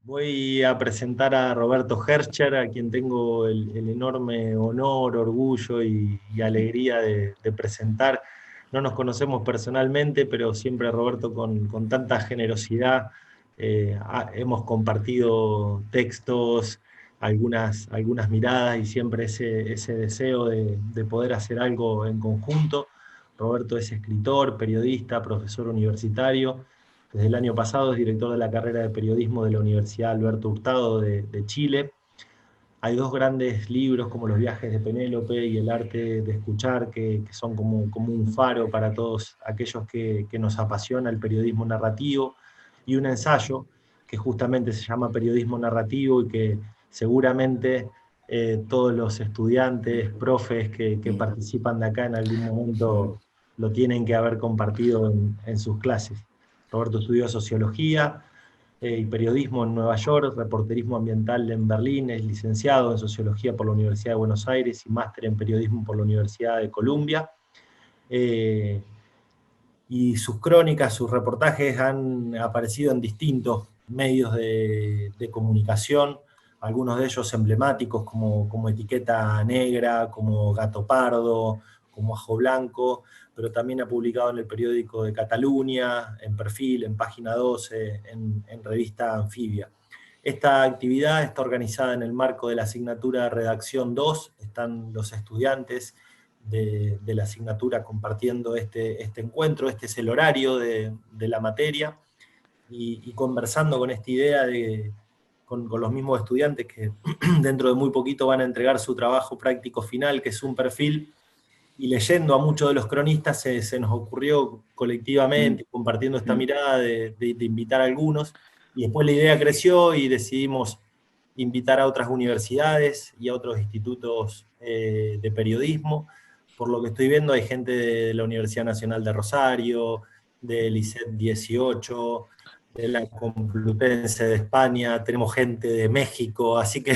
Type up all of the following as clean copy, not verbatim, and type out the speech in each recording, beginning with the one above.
Voy a presentar a Roberto Hercher, a quien tengo el enorme honor, orgullo y alegría de presentar. No nos conocemos personalmente, pero siempre Roberto con tanta generosidad hemos compartido textos, algunas miradas y siempre ese deseo de poder hacer algo en conjunto. Roberto es escritor, periodista, profesor universitario. Desde el año pasado es director de la carrera de periodismo de la Universidad Alberto Hurtado de Chile. Hay dos grandes libros como Los viajes de Penélope y El arte de escuchar, que son como un faro para todos aquellos que nos apasiona el periodismo narrativo, y un ensayo que justamente se llama Periodismo Narrativo y que seguramente todos los estudiantes, profes que participan de acá en algún momento lo tienen que haber compartido en sus clases. Roberto estudió sociología y periodismo en Nueva York, reporterismo ambiental en Berlín, es licenciado en sociología por la Universidad de Buenos Aires y máster en periodismo por la Universidad de Columbia. Eh, y sus crónicas, sus reportajes han aparecido en distintos medios de comunicación, algunos de ellos emblemáticos como Etiqueta Negra, como Gato Pardo, como Ajo Blanco, pero también ha publicado en el periódico de Cataluña, en Perfil, en Página 12, en Revista Anfibia. Esta actividad está organizada en el marco de la asignatura Redacción 2, están los estudiantes de la asignatura compartiendo este encuentro, este es el horario de la materia, y conversando con esta idea con los mismos estudiantes que dentro de muy poquito van a entregar su trabajo práctico final, que es un perfil, y leyendo a muchos de los cronistas se nos ocurrió colectivamente, compartiendo esta mirada de invitar a algunos, y después la idea creció y decidimos invitar a otras universidades y a otros institutos de periodismo. Por lo que estoy viendo hay gente de la Universidad Nacional de Rosario, del ISET 18, de la Complutense de España, tenemos gente de México, así que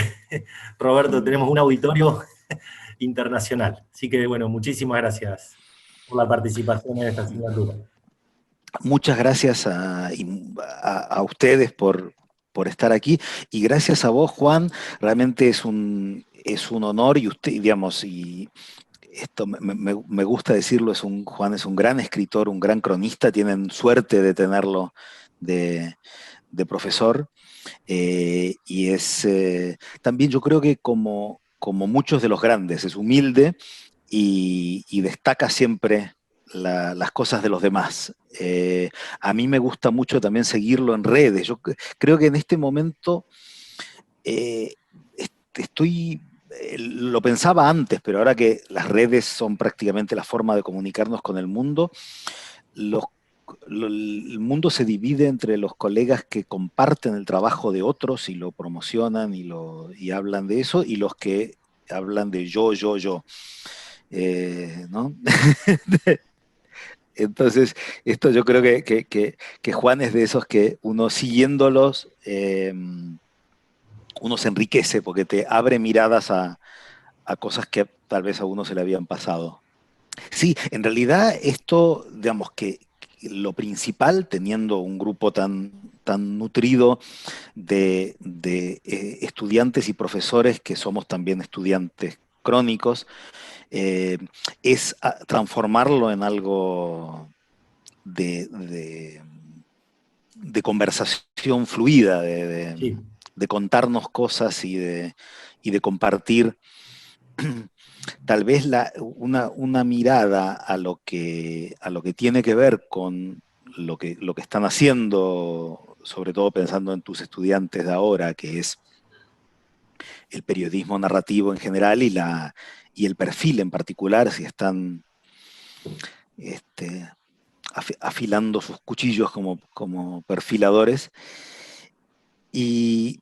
Roberto, tenemos un auditorio internacional. Así que bueno, muchísimas gracias por la participación en esta asignatura. Muchas gracias a ustedes por estar aquí y gracias a vos, Juan. Realmente es un honor y usted, digamos, y esto me gusta decirlo, Juan es un gran escritor, un gran cronista, tienen suerte de tenerlo de profesor. Y también yo creo que como muchos de los grandes, es humilde y destaca siempre las cosas de los demás. A mí me gusta mucho también seguirlo en redes. Yo creo que en este momento eh, lo pensaba antes, pero ahora que las redes son prácticamente la forma de comunicarnos con el mundo, los el mundo se divide entre los colegas que comparten el trabajo de otros y lo promocionan y hablan de eso, y los que hablan de yo. ¿No? Entonces, esto yo creo que Juan es de esos que uno siguiéndolos, uno se enriquece porque te abre miradas a cosas que tal vez a uno se le habían pasado. Sí, en realidad esto, digamos que lo principal, teniendo un grupo tan nutrido de estudiantes y profesores que somos también estudiantes crónicos, eh, es transformarlo en algo de, de- de conversación fluida, Sí. de contarnos cosas y de compartir tal vez una mirada a lo que tiene que ver con lo que están haciendo, sobre todo pensando en tus estudiantes de ahora, que es el periodismo narrativo en general y el perfil en particular, si están este, afilando sus cuchillos como perfiladores,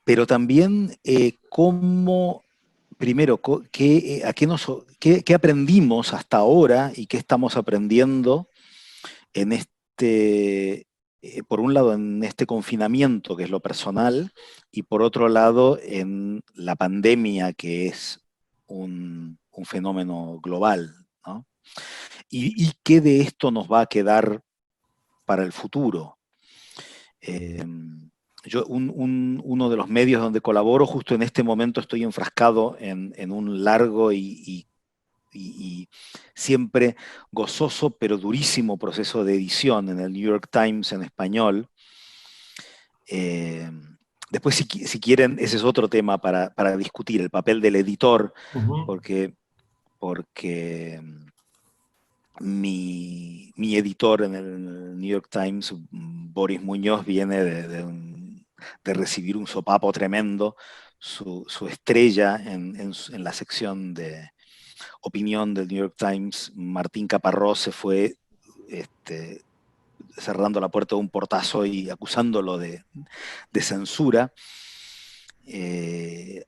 pero también cómo primero, ¿qué aprendimos hasta ahora y qué estamos aprendiendo en por un lado, en este confinamiento, que es lo personal, y por otro lado, en la pandemia, que es un fenómeno global, ¿no? Y qué de esto nos va a quedar para el futuro. Eh, uno de los medios donde colaboro, justo en este momento estoy enfrascado en un largo y siempre gozoso pero durísimo proceso de edición en el New York Times en español. Eh, Después, si quieren, ese es otro tema para discutir, el papel del editor, Ujú. porque mi editor en el New York Times, Boris Muñoz, viene de recibir un sopapo tremendo. Su estrella en la sección de opinión del New York Times, Martín Caparrós, se fue este, cerrando la puerta de un portazo y acusándolo de censura,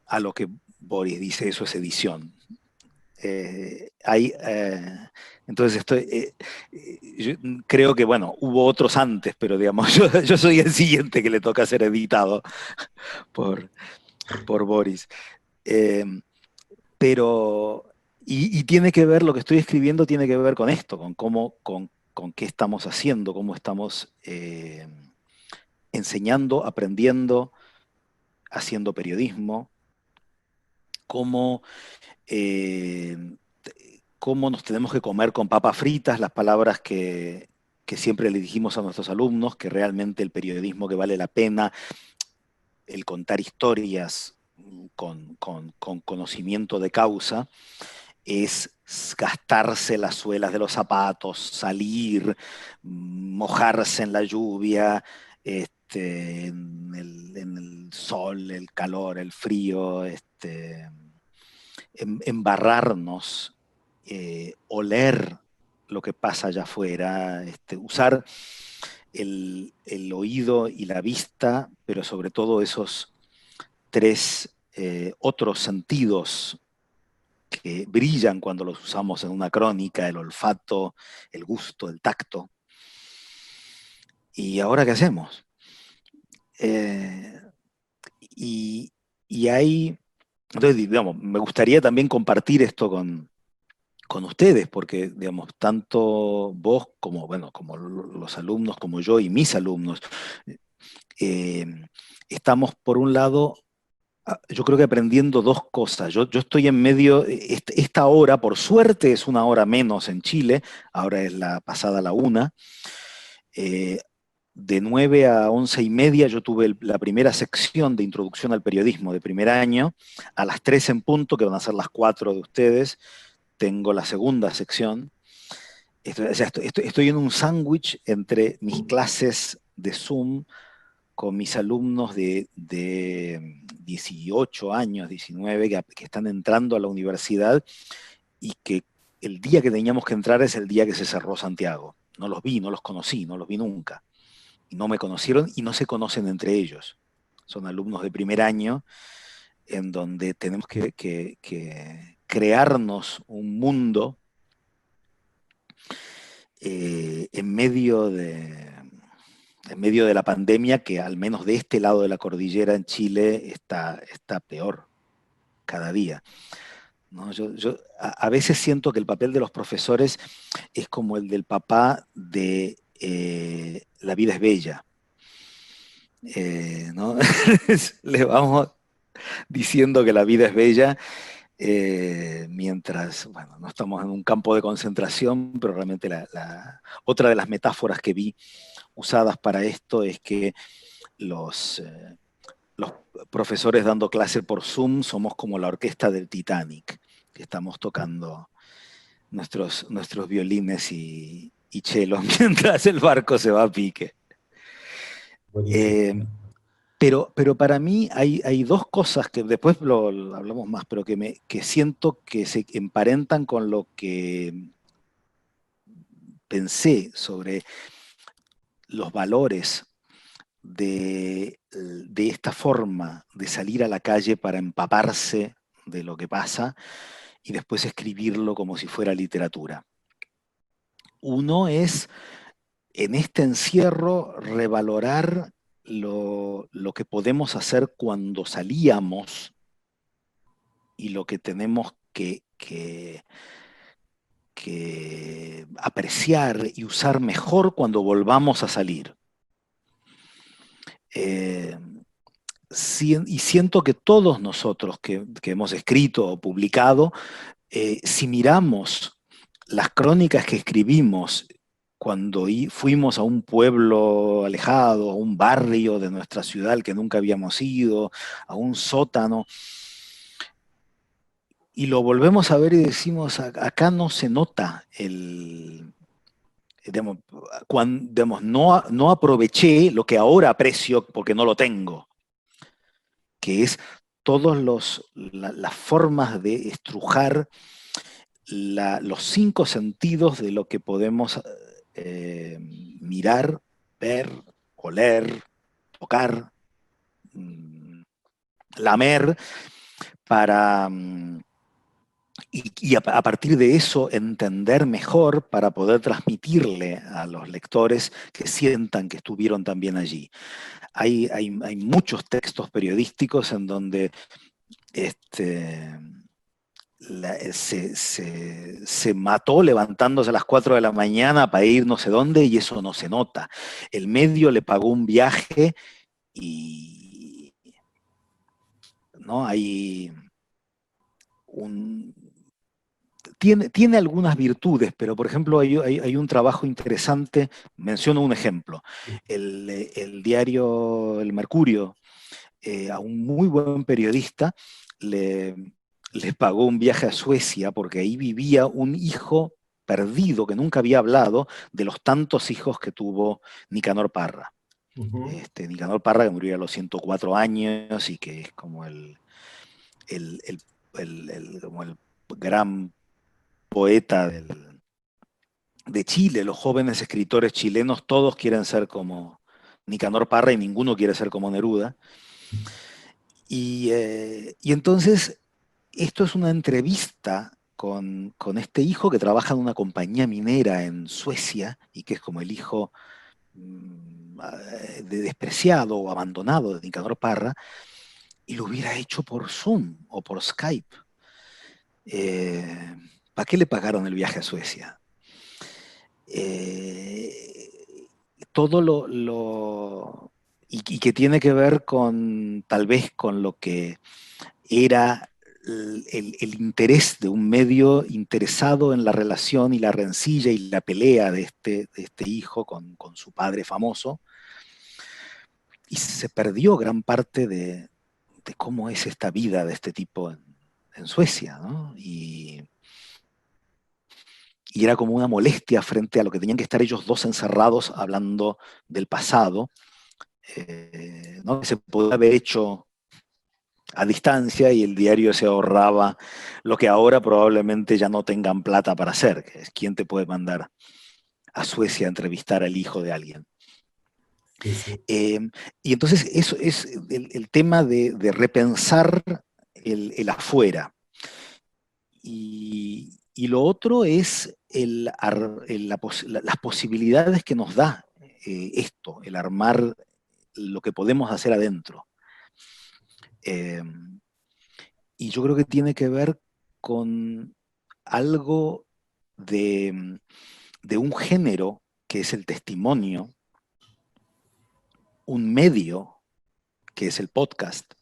a lo que Boris dice, eso es edición. Hay, entonces yo creo que, bueno, hubo otros antes, pero digamos, yo soy el siguiente que le toca ser editado por, por Boris. Eh, pero, y tiene que ver, lo que estoy escribiendo tiene que ver con esto, con cómo, con qué estamos haciendo, cómo estamos enseñando, aprendiendo, haciendo periodismo, cómo, eh, cómo nos tenemos que comer con papas fritas las palabras que siempre le dijimos a nuestros alumnos, que realmente el periodismo que vale la pena, el contar historias con conocimiento de causa, es gastarse las suelas de los zapatos, salir, mojarse en la lluvia, en el sol, el calor, el frío, embarrarnos, oler lo que pasa allá afuera, usar el oído y la vista, pero sobre todo esos tres otros sentidos que brillan cuando los usamos en una crónica, el olfato, el gusto, el tacto. ¿Y ahora qué hacemos? Eh, y, y hay, entonces, digamos, me gustaría también compartir esto con ustedes, porque, digamos, tanto vos como, bueno, como los alumnos, como yo y mis alumnos, eh, estamos, por un lado, yo creo que aprendiendo dos cosas. Yo estoy en medio, esta hora, por suerte, es una hora menos en Chile, ahora es la pasada la una. Eh, de 9 a 11 y media yo tuve la primera sección de introducción al periodismo de primer año. A las 3 en punto, que van a ser las 4 de ustedes, tengo la segunda sección. O sea, estoy en un sándwich entre mis clases de Zoom con mis alumnos de 18 años, 19, que están entrando a la universidad y que el día que teníamos que entrar es el día que se cerró Santiago. No los vi, no los conocí, no los vi nunca. Y no me conocieron y no se conocen entre ellos. Son alumnos de primer año en donde tenemos que crearnos un mundo en medio de la pandemia, que al menos de este lado de la cordillera en Chile está peor cada día. ¿No? Yo a veces siento que el papel de los profesores es como el del papá de La vida es bella. ¿No? Le vamos diciendo que la vida es bella mientras, bueno, no estamos en un campo de concentración, pero realmente otra de las metáforas que vi usadas para esto es que los profesores dando clase por Zoom somos como la orquesta del Titanic, que estamos tocando nuestros violines y chelos mientras el barco se va a pique. Buenísimo. Eh, pero para mí hay dos cosas que después lo hablamos más, pero que siento que se emparentan con lo que pensé sobre los valores de esta forma de salir a la calle para empaparse de lo que pasa y después escribirlo como si fuera literatura. Uno es, en este encierro, revalorar lo que podemos hacer cuando salíamos y lo que tenemos que apreciar y usar mejor cuando volvamos a salir. y siento que todos nosotros que hemos escrito o publicado, si miramos las crónicas que escribimos cuando fuimos a un pueblo alejado, a un barrio de nuestra ciudad al que nunca habíamos ido, a un sótano, y lo volvemos a ver y decimos, acá no se nota digamos, digamos, no aproveché lo que ahora aprecio porque no lo tengo, que es todas las formas de estrujar los 5 sentidos de lo que podemos mirar, ver, oler, tocar, lamer, para, y a partir de eso entender mejor para poder transmitirle a los lectores que sientan que estuvieron también allí. Hay muchos textos periodísticos en donde se mató levantándose a las 4 de la mañana para ir no sé dónde y eso no se nota. El medio le pagó un viaje y ¿no? Tiene algunas virtudes, pero por ejemplo hay un trabajo interesante, menciono un ejemplo, el diario El Mercurio, a un muy buen periodista le pagó un viaje a Suecia porque ahí vivía un hijo perdido que nunca había hablado de los tantos hijos que tuvo Nicanor Parra. Nicanor Parra que murió a los 104 años y que es como como el gran poeta de Chile. Los jóvenes escritores chilenos todos quieren ser como Nicanor Parra y ninguno quiere ser como Neruda. Y entonces, esto es una entrevista con este hijo que trabaja en una compañía minera en Suecia y que es como el hijo despreciado o abandonado de Nicanor Parra, y lo hubiera hecho por Zoom o por Skype. ¿Para qué le pagaron el viaje a Suecia? Todo y que tiene que ver con tal vez con lo que era el interés de un medio interesado en la relación y la rencilla y la pelea de este hijo con su padre famoso, y se perdió gran parte de cómo es esta vida de este tipo en Suecia, ¿no? Y era como una molestia frente a lo que tenían que estar ellos dos encerrados hablando del pasado, ¿no? Que se podía haber hecho a distancia y el diario se ahorraba lo que ahora probablemente ya no tengan plata para hacer, que es quién te puede mandar a Suecia a entrevistar al hijo de alguien. Sí, sí. Y entonces eso es el tema de repensar el afuera. Y lo otro es las posibilidades que nos da esto, el armar lo que podemos hacer adentro. Y yo creo que tiene que ver con algo de un género que es el testimonio, un medio que es el podcast,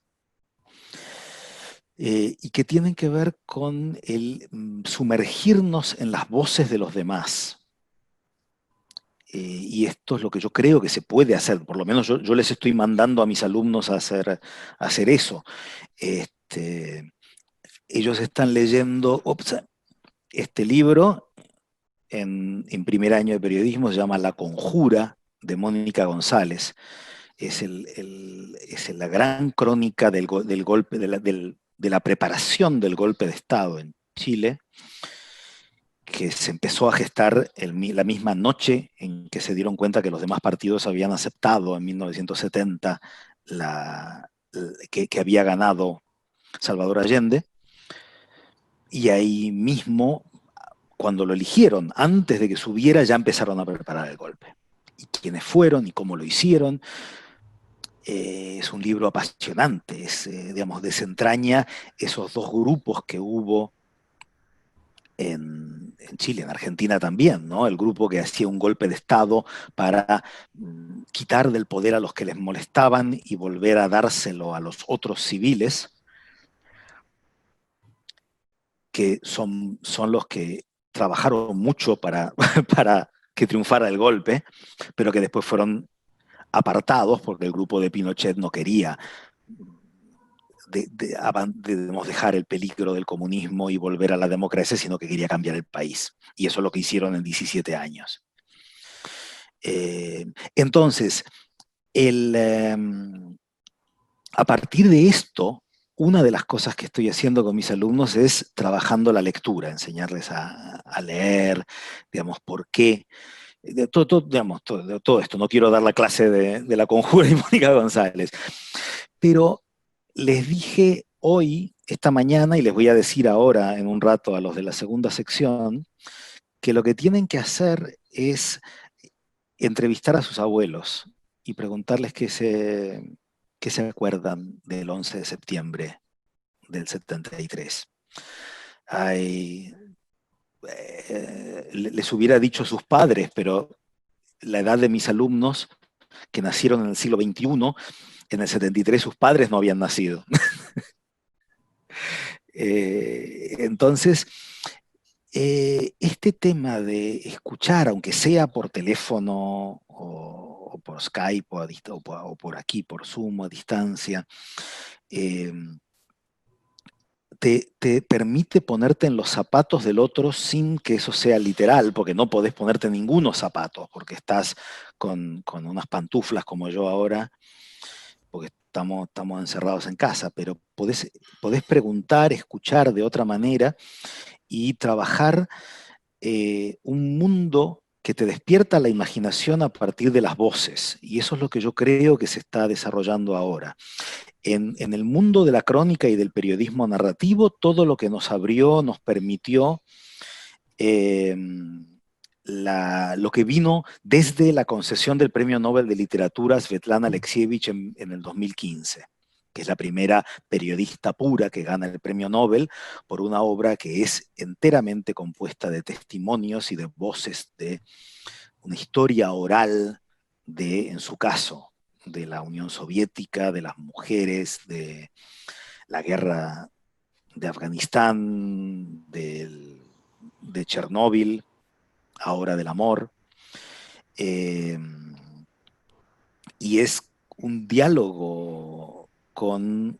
y que tienen que ver con el sumergirnos en las voces de los demás. Y esto es lo que yo creo que se puede hacer, por lo menos yo les estoy mandando a mis alumnos a hacer eso. Ellos están leyendo este libro en primer año de periodismo, se llama La Conjura, de Mónica González. Es la gran crónica del golpe, de la preparación del golpe de Estado en Chile, que se empezó a gestar la misma noche en que se dieron cuenta que los demás partidos habían aceptado en 1970 que había ganado Salvador Allende. Y ahí mismo, cuando lo eligieron, antes de que subiera, ya empezaron a preparar el golpe. Y quiénes fueron y cómo lo hicieron. Es un libro apasionante, digamos, desentraña esos dos grupos que hubo en Chile, en Argentina también, ¿no? El grupo que hacía un golpe de Estado para quitar del poder a los que les molestaban y volver a dárselo a los otros civiles, que son los que trabajaron mucho para, para que triunfara el golpe, pero que después fueron apartados porque el grupo de Pinochet no quería dejar el peligro del comunismo y volver a la democracia, sino que quería cambiar el país. Y eso es lo que hicieron en 17 años. Entonces, a partir de esto, una de las cosas que estoy haciendo con mis alumnos es trabajando la lectura, enseñarles a leer, digamos, por qué. Digamos, todo esto. No quiero dar la clase de la conjura y Mónica González, pero les dije hoy, esta mañana, y les voy a decir ahora en un rato a los de la segunda sección, que lo que tienen que hacer es entrevistar a sus abuelos y preguntarles qué se acuerdan del 11 de septiembre del 73. Hay, les hubiera dicho sus padres, pero la edad de mis alumnos, que nacieron en el siglo XXI, en el 73 sus padres no habían nacido. Entonces, este tema de escuchar, aunque sea por teléfono o por Skype o por aquí, por Zoom a distancia, eh, te permite ponerte en los zapatos del otro sin que eso sea literal, porque no podés ponerte ningunos zapatos, porque estás con unas pantuflas como yo ahora, porque estamos encerrados en casa, pero podés preguntar, escuchar de otra manera y trabajar un mundo que te despierta la imaginación a partir de las voces. Y eso es lo que yo creo que se está desarrollando ahora. En el mundo de la crónica y del periodismo narrativo, todo lo que nos abrió, nos permitió eh, lo que vino desde la concesión del Premio Nobel de Literatura Svetlana Alexievich en el 2015, que es la primera periodista pura que gana el Premio Nobel por una obra que es enteramente compuesta de testimonios y de voces de una historia oral de, en su caso, de la Unión Soviética, de las mujeres, de la guerra de Afganistán, de Chernóbil, ahora del amor. Eh, y es un diálogo con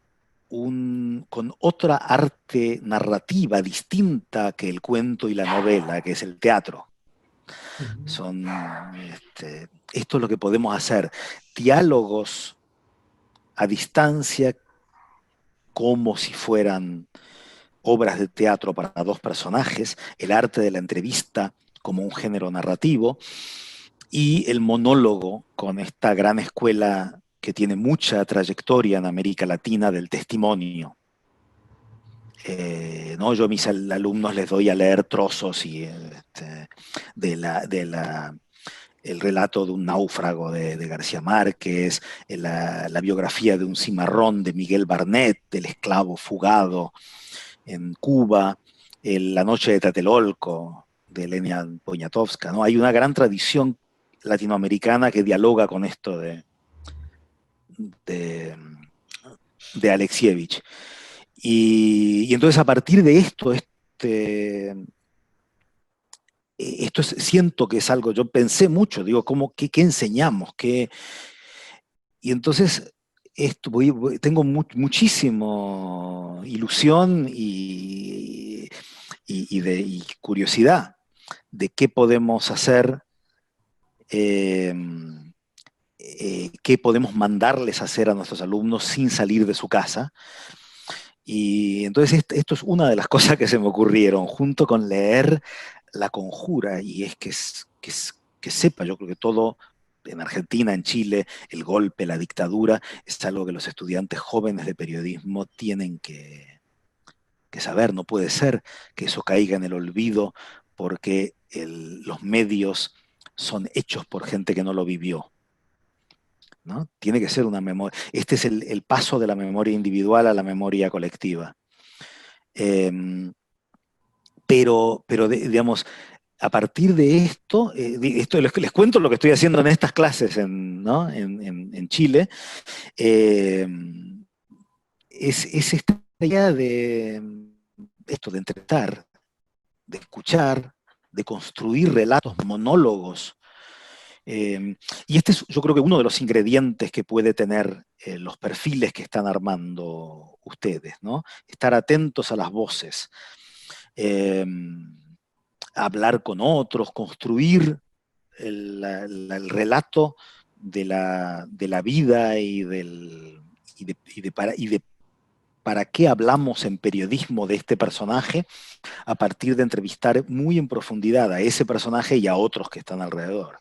otra arte narrativa distinta que el cuento y la novela, que es el teatro. Son, esto es lo que podemos hacer, diálogos a distancia como si fueran obras de teatro para dos personajes, el arte de la entrevista como un género narrativo y el monólogo con esta gran escuela que tiene mucha trayectoria en América Latina del testimonio. ¿No? Yo a mis alumnos les doy a leer trozos de el relato de un náufrago de García Márquez, la biografía de un cimarrón de Miguel Barnett, del esclavo fugado en Cuba, La noche de Tlatelolco de Elena Poniatowska, ¿no? Hay una gran tradición latinoamericana que dialoga con esto de, de Alexievich. Y entonces a partir de esto, siento que es algo, yo pensé mucho, digo, ¿qué enseñamos? Y entonces tengo muchísimo ilusión y curiosidad de qué podemos hacer, qué podemos mandarles a hacer a nuestros alumnos sin salir de su casa. Y entonces esto es una de las cosas que se me ocurrieron, junto con leer La Conjura, y es que sepa, yo creo que todo en Argentina, en Chile, el golpe, la dictadura, es algo que los estudiantes jóvenes de periodismo tienen que saber. No puede ser que eso caiga en el olvido porque los medios son hechos por gente que no lo vivió, ¿no? Tiene que ser una memoria. Este es el paso de la memoria individual a la memoria colectiva. Eh, digamos, a partir de esto, les cuento lo que estoy haciendo en estas clases ¿no? en Chile, eh, es esta idea de esto, de entrevistar, de escuchar, de construir relatos, monólogos. Y este es, yo creo que uno de los ingredientes que puede tener los perfiles que están armando ustedes, ¿no? Estar atentos a las voces, eh, hablar con otros, construir el relato de la vida y de para qué hablamos en periodismo de este personaje a partir de entrevistar muy en profundidad a ese personaje y a otros que están alrededor.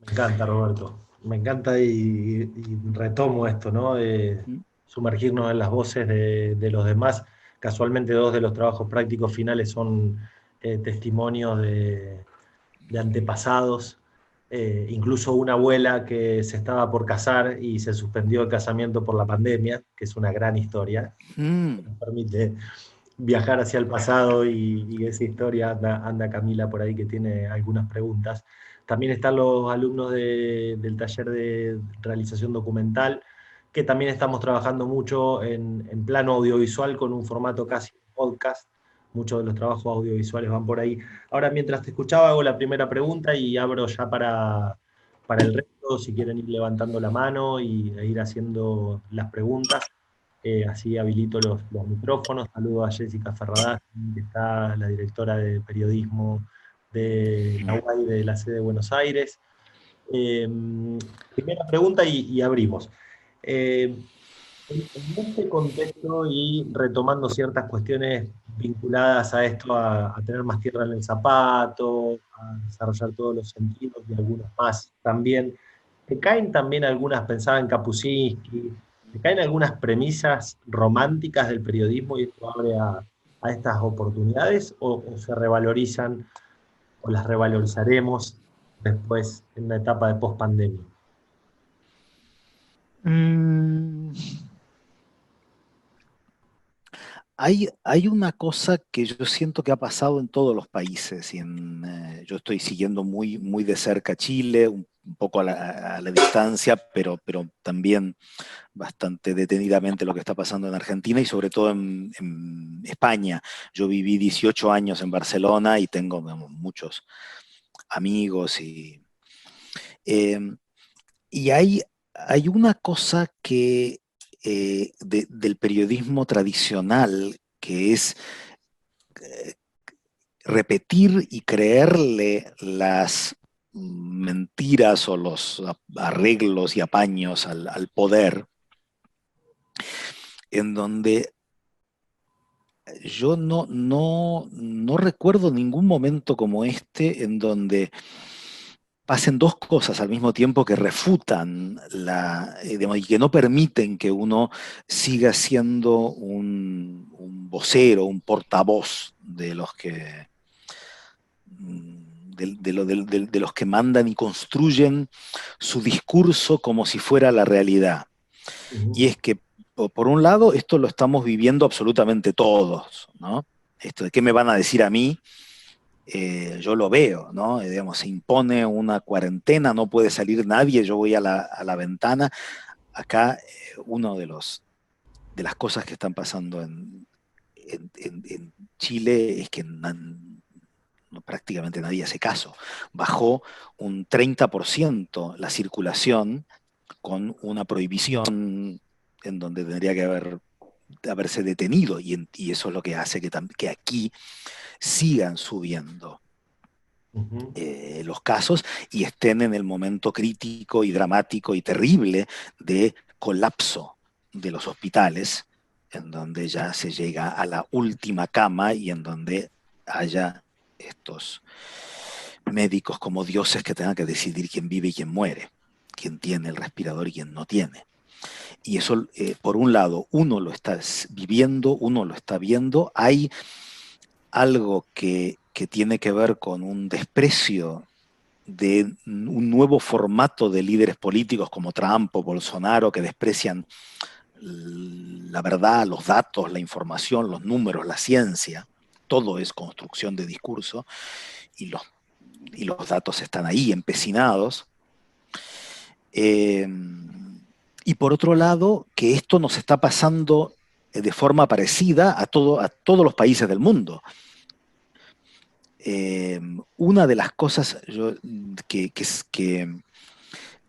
Me encanta, Roberto. Me encanta y retomo esto, ¿no? De sumergirnos en las voces de los demás. Casualmente, dos de los trabajos prácticos finales son testimonios de antepasados. Incluso una abuela que se estaba por casar y se suspendió el casamiento por la pandemia, que es una gran historia. Nos permite viajar hacia el pasado y esa historia anda Camila por ahí que tiene algunas preguntas. También están los alumnos del taller de realización documental, que también estamos trabajando mucho en plano audiovisual con un formato casi podcast. Muchos de los trabajos audiovisuales van por ahí. Ahora, mientras te escuchaba, hago la primera pregunta y abro ya para el resto, si quieren ir levantando la mano e ir haciendo las preguntas. Así habilito los micrófonos. Saludo a Jessica Ferradas, que está la directora de periodismo de la UAI de la sede de Buenos Aires. Primera pregunta y abrimos. En este contexto y retomando ciertas cuestiones vinculadas a esto, a tener más tierra en el zapato, a desarrollar todos los sentidos y algunos más también, ¿te caen también algunas, pensaba en Kapuscinski, te caen algunas premisas románticas del periodismo y esto abre a estas oportunidades o se revalorizan o las revalorizaremos después en una etapa de post-pandemia? Mm. Hay una cosa que yo siento que ha pasado en todos los países, yo estoy siguiendo muy, muy de cerca Chile, un poco a la distancia, pero también bastante detenidamente lo que está pasando en Argentina y sobre todo en España. Yo viví 18 años en Barcelona y tengo, digamos, muchos amigos eh, y hay una cosa del periodismo tradicional que es eh, repetir y creerle las mentiras o los arreglos y apaños al poder, en donde yo no recuerdo ningún momento como este en donde pasen dos cosas al mismo tiempo que refutan digamos, y que no permiten que uno siga siendo un vocero, un portavoz de los que de los que mandan y construyen su discurso como si fuera la realidad. Y es que, por un lado, esto lo estamos viviendo absolutamente todos, ¿no? Esto de qué me van a decir a mí, yo lo veo, ¿no? Digamos, se impone una cuarentena, no puede salir nadie, yo voy a la ventana. Acá, uno de las cosas que están pasando en Chile es que prácticamente nadie hace caso. Bajó un 30% la circulación con una prohibición en donde tendría que haberse detenido y eso es lo que hace que aquí sigan subiendo los casos y estén en el momento crítico y dramático y terrible de colapso de los hospitales, en donde ya se llega a la última cama y en donde haya estos médicos como dioses que tengan que decidir quién vive y quién muere, quién tiene el respirador y quién no tiene. Y eso, por un lado, uno lo está viviendo, uno lo está viendo. Hay algo que tiene que ver con un desprecio de un nuevo formato de líderes políticos como Trump o Bolsonaro que desprecian la verdad, los datos, la información, los números, la ciencia, todo es construcción de discurso y los datos están ahí empecinados. Y por otro lado, que esto nos está pasando de forma parecida a todos los países del mundo. Una de las cosas que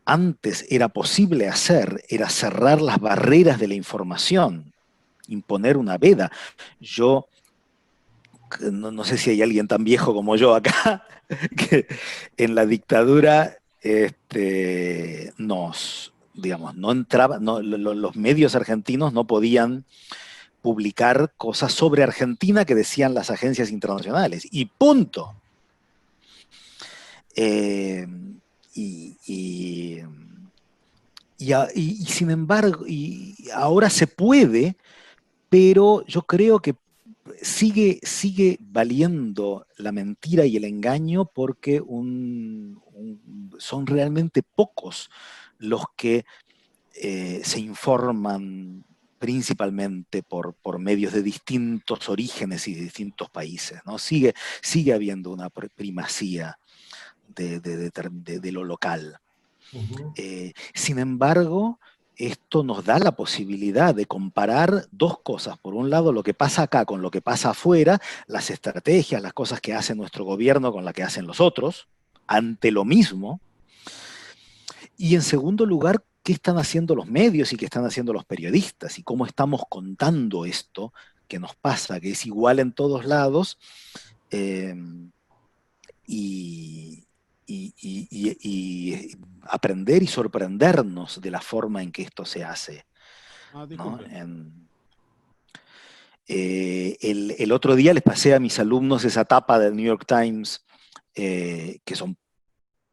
antes era posible hacer era cerrar las barreras de la información, imponer una veda. Yo no sé si hay alguien tan viejo como yo acá, que en la dictadura digamos, no entraba, los medios argentinos no podían publicar cosas sobre Argentina que decían las agencias internacionales, y punto. Eh, y, y, y sin embargo, y ahora se puede, pero yo creo que sigue valiendo la mentira y el engaño porque son realmente pocos los que se informan principalmente por medios de distintos orígenes y de distintos países, ¿no? Sigue habiendo una primacía de lo local. Sin embargo, esto nos da la posibilidad de comparar dos cosas. Por un lado, lo que pasa acá con lo que pasa afuera, las estrategias, las cosas que hace nuestro gobierno con las que hacen los otros, ante lo mismo. Y en segundo lugar, qué están haciendo los medios y qué están haciendo los periodistas y cómo estamos contando esto que nos pasa, que es igual en todos lados. Eh, y, y aprender y sorprendernos de la forma en que esto se hace, ¿no? El otro día les pasé a mis alumnos esa tapa del New York Times, que son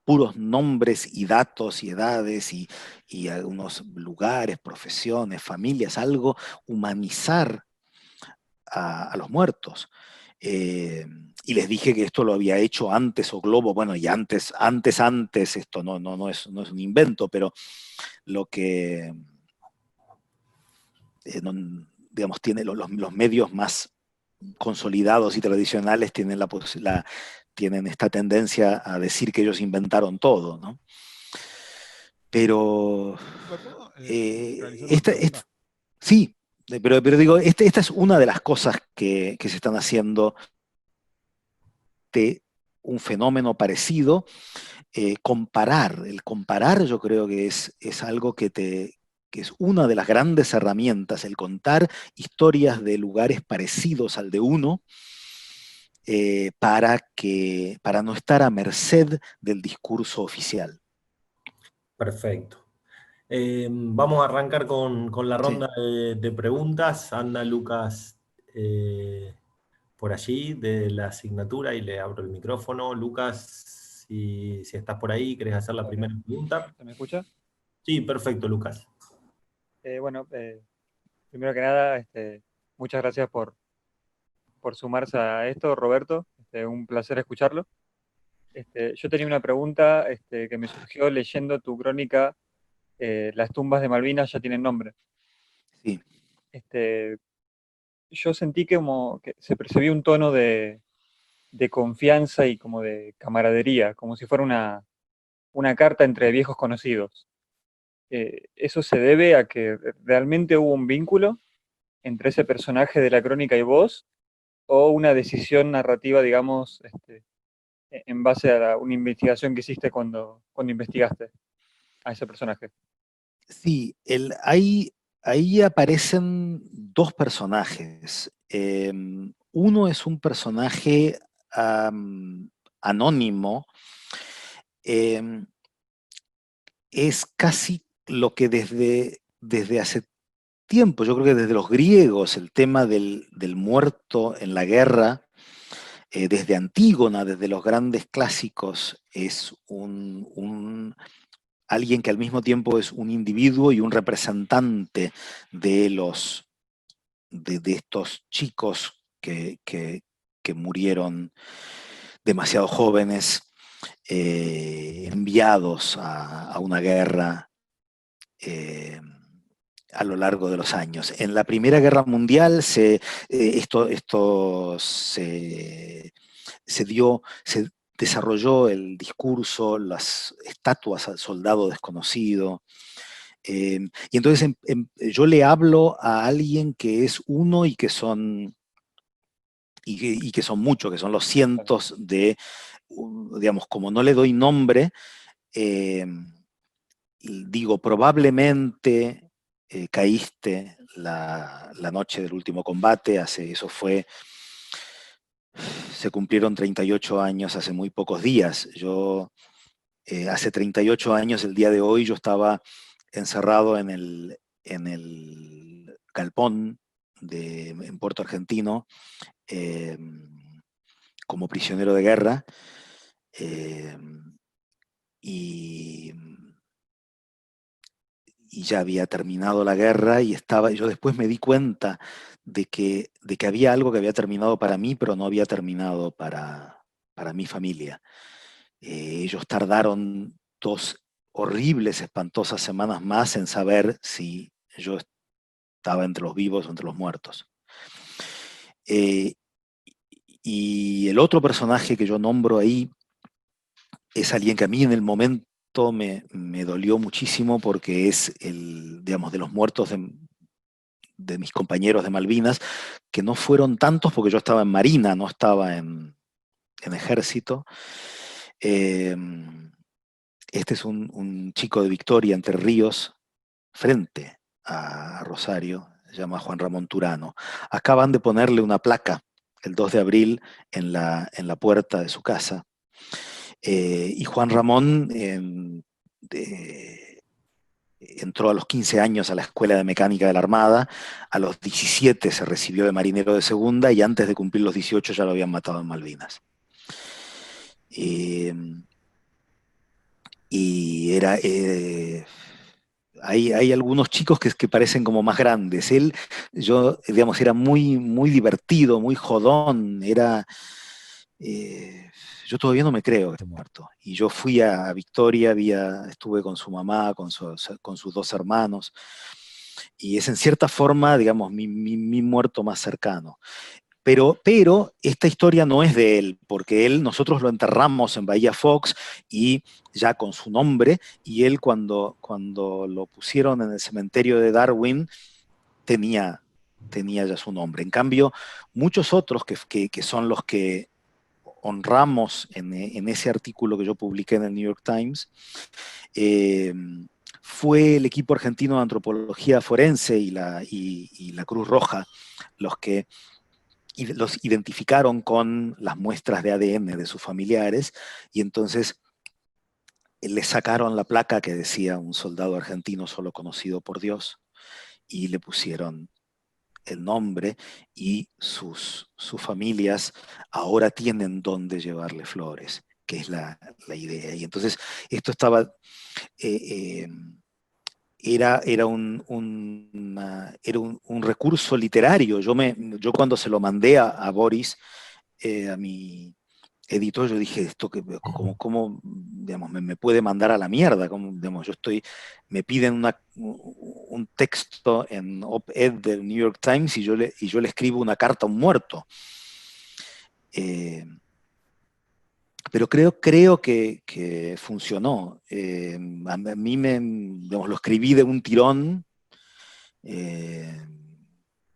puros nombres y datos y edades y algunos lugares, profesiones, familias, algo, humanizar a los muertos. Y les dije que esto lo había hecho antes o Globo, bueno, y antes, esto no es un invento, pero lo que, digamos, tiene los medios más consolidados y tradicionales tienen esta tendencia a decir que ellos inventaron todo, ¿no? Pero sí, pero digo, esta es una de las cosas que se están haciendo de un fenómeno parecido. El comparar yo creo que es algo que es una de las grandes herramientas, el contar historias de lugares parecidos al de uno, para no estar a merced del discurso oficial. Perfecto. Vamos a arrancar con la ronda Sí. de preguntas. Anda Lucas por allí de la asignatura y le abro el micrófono. Lucas, si estás por ahí, ¿querés hacer la Hola. primera pregunta? ¿Se me escucha? Sí, perfecto, Lucas. Bueno, primero que nada, muchas gracias por sumarse a esto, Roberto. Un placer escucharlo. Yo tenía una pregunta que me surgió leyendo tu crónica, Las tumbas de Malvinas ya tienen nombre. Sí. Yo sentí como que se percibía un tono de confianza y como de camaradería, como si fuera una carta entre viejos conocidos. ¿Eso se debe a que realmente hubo un vínculo entre ese personaje de la crónica y vos, o una decisión narrativa, digamos, en base a una investigación que hiciste cuando investigaste a ese personaje? Sí, ahí aparecen dos personajes. Uno es un personaje anónimo. em, es casi lo que desde hace tiempo, yo creo que desde los griegos, el tema del muerto en la guerra, desde Antígona, desde los grandes clásicos, es alguien que al mismo tiempo es un individuo y un representante de de estos chicos que murieron demasiado jóvenes, enviados a una guerra, a lo largo de los años. En la Primera Guerra Mundial esto se desarrolló el discurso, las estatuas al soldado desconocido. Y entonces yo le hablo a alguien que es uno y que son muchos, que son los cientos de, digamos, como no le doy nombre, digo, probablemente caíste la noche del último combate, se cumplieron 38 años hace muy pocos días. Hace 38 años, el día de hoy, yo estaba encerrado en el galpón en Puerto Argentino, como prisionero de guerra, y ya había terminado la guerra y yo después me di cuenta de que había algo que había terminado para mí, pero no había terminado para mi familia. Ellos tardaron 2 horribles, espantosas semanas más en saber si yo estaba entre los vivos o entre los muertos. Y el otro personaje que yo nombro ahí es alguien que a mí en el momento me dolió muchísimo, porque es digamos, de los muertos de mis compañeros de Malvinas, que no fueron tantos porque yo estaba en Marina, no estaba en Ejército. Este es un chico de Victoria, Entre Ríos, frente a Rosario, se llama Juan Ramón Turano. Acaban de ponerle una placa el 2 de abril en la puerta de su casa. Y Juan Ramón entró a los 15 años a la Escuela de Mecánica de la Armada, a los 17 se recibió de marinero de segunda, y antes de cumplir los 18 ya lo habían matado en Malvinas. Y hay algunos chicos que parecen como más grandes. Digamos, era muy, muy divertido, muy jodón, yo todavía no me creo que esté muerto. Y yo fui a Victoria, estuve con su mamá, con sus 2 hermanos, y es en cierta forma, digamos, mi muerto más cercano. Pero esta historia no es de él, porque nosotros lo enterramos en Bahía Fox, y ya con su nombre, y él cuando lo pusieron en el cementerio de Darwin tenía ya su nombre. En cambio, muchos otros que son los que honramos en ese artículo que yo publiqué en el New York Times, fue el equipo argentino de antropología forense y la Cruz Roja los que los identificaron con las muestras de ADN de sus familiares, y entonces le sacaron la placa que decía un soldado argentino solo conocido por Dios, y le pusieron el nombre, y sus familias ahora tienen dónde llevarle flores, que es la idea. Y entonces esto estaba... era un recurso literario. Yo cuando se lo mandé a Boris, a mi editor, yo dije, esto ¿cómo digamos, me puede mandar a la mierda? Digamos, me piden un texto en op-ed del New York Times, y yo le escribo una carta a un muerto. Pero creo que funcionó. A mí digamos, lo escribí de un tirón,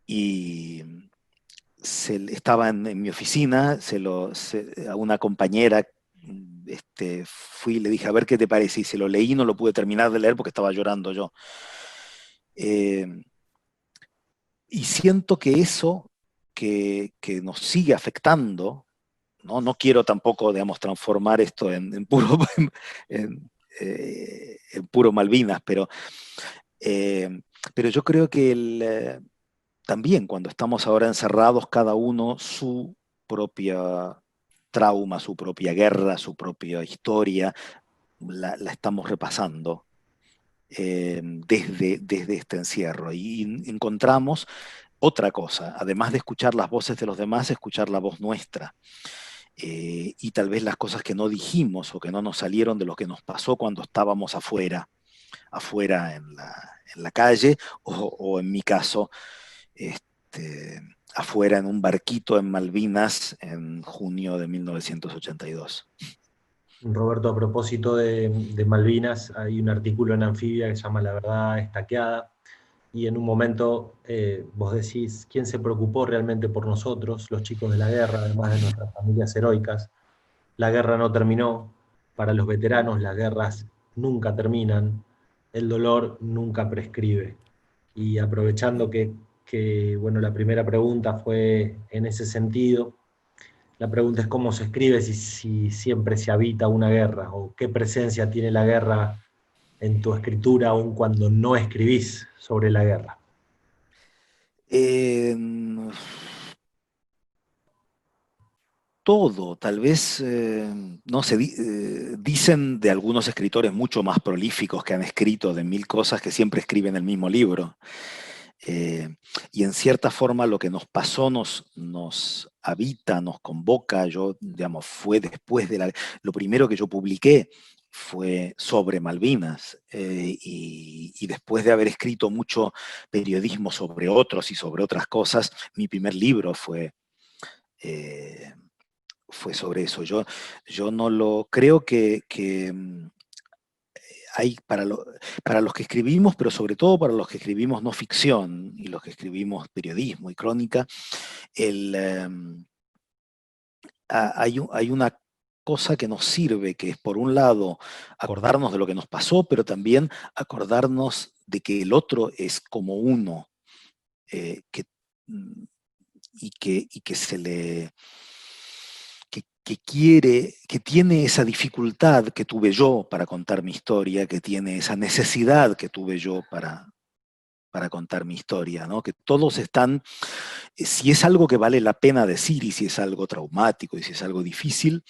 y estaba en mi oficina, a una compañera fui y le dije, a ver qué te parece, y se lo leí, no lo pude terminar de leer porque estaba llorando yo. Y siento que eso que nos sigue afectando, no quiero tampoco, digamos, transformar esto en puro, en puro Malvinas, pero yo creo que también cuando estamos ahora encerrados, cada uno su propia trauma, su propia guerra, su propia historia, la estamos repasando desde este encierro, y encontramos otra cosa, además de escuchar las voces de los demás, escuchar la voz nuestra. Y tal vez las cosas que no dijimos o que no nos salieron de lo que nos pasó cuando estábamos afuera, afuera en la calle, o en mi caso, afuera en un barquito en Malvinas en junio de 1982. Roberto, a propósito de Malvinas, hay un artículo en Anfibia que se llama La verdad estaqueada, y en un momento vos decís, ¿quién se preocupó realmente por nosotros, los chicos de la guerra, además de nuestras familias heroicas? La guerra no terminó, para los veteranos las guerras nunca terminan, el dolor nunca prescribe. Y aprovechando bueno, la primera pregunta fue en ese sentido, la pregunta es cómo se escribe, si siempre se habita una guerra, o qué presencia tiene la guerra en tu escritura, aun cuando no escribís sobre la guerra. Eh, Todo, tal vez, no sé, dicen de algunos escritores mucho más prolíficos que han escrito de 1000 cosas que siempre escriben el mismo libro. Eh, y en cierta forma lo que nos pasó nos habita, nos convoca. Yo, digamos, fue después de lo primero que yo publiqué fue sobre Malvinas, y después de haber escrito mucho periodismo sobre otros y sobre otras cosas, mi primer libro eh, fue sobre eso. Yo no lo creo que hay para los que escribimos, pero sobre todo para los que escribimos no ficción y los que escribimos periodismo y crónica, el, hay una cosa que nos sirve, que es por un lado acordarnos de lo que nos pasó, pero también acordarnos de que el otro es como uno, que, mm, y que se le que quiere, que tiene esa dificultad que tuve yo para contar mi historia, que tiene esa necesidad que tuve yo para contar mi historia, ¿no? Que todos están, si es algo que vale la pena decir y si es algo traumático y si es algo difícil,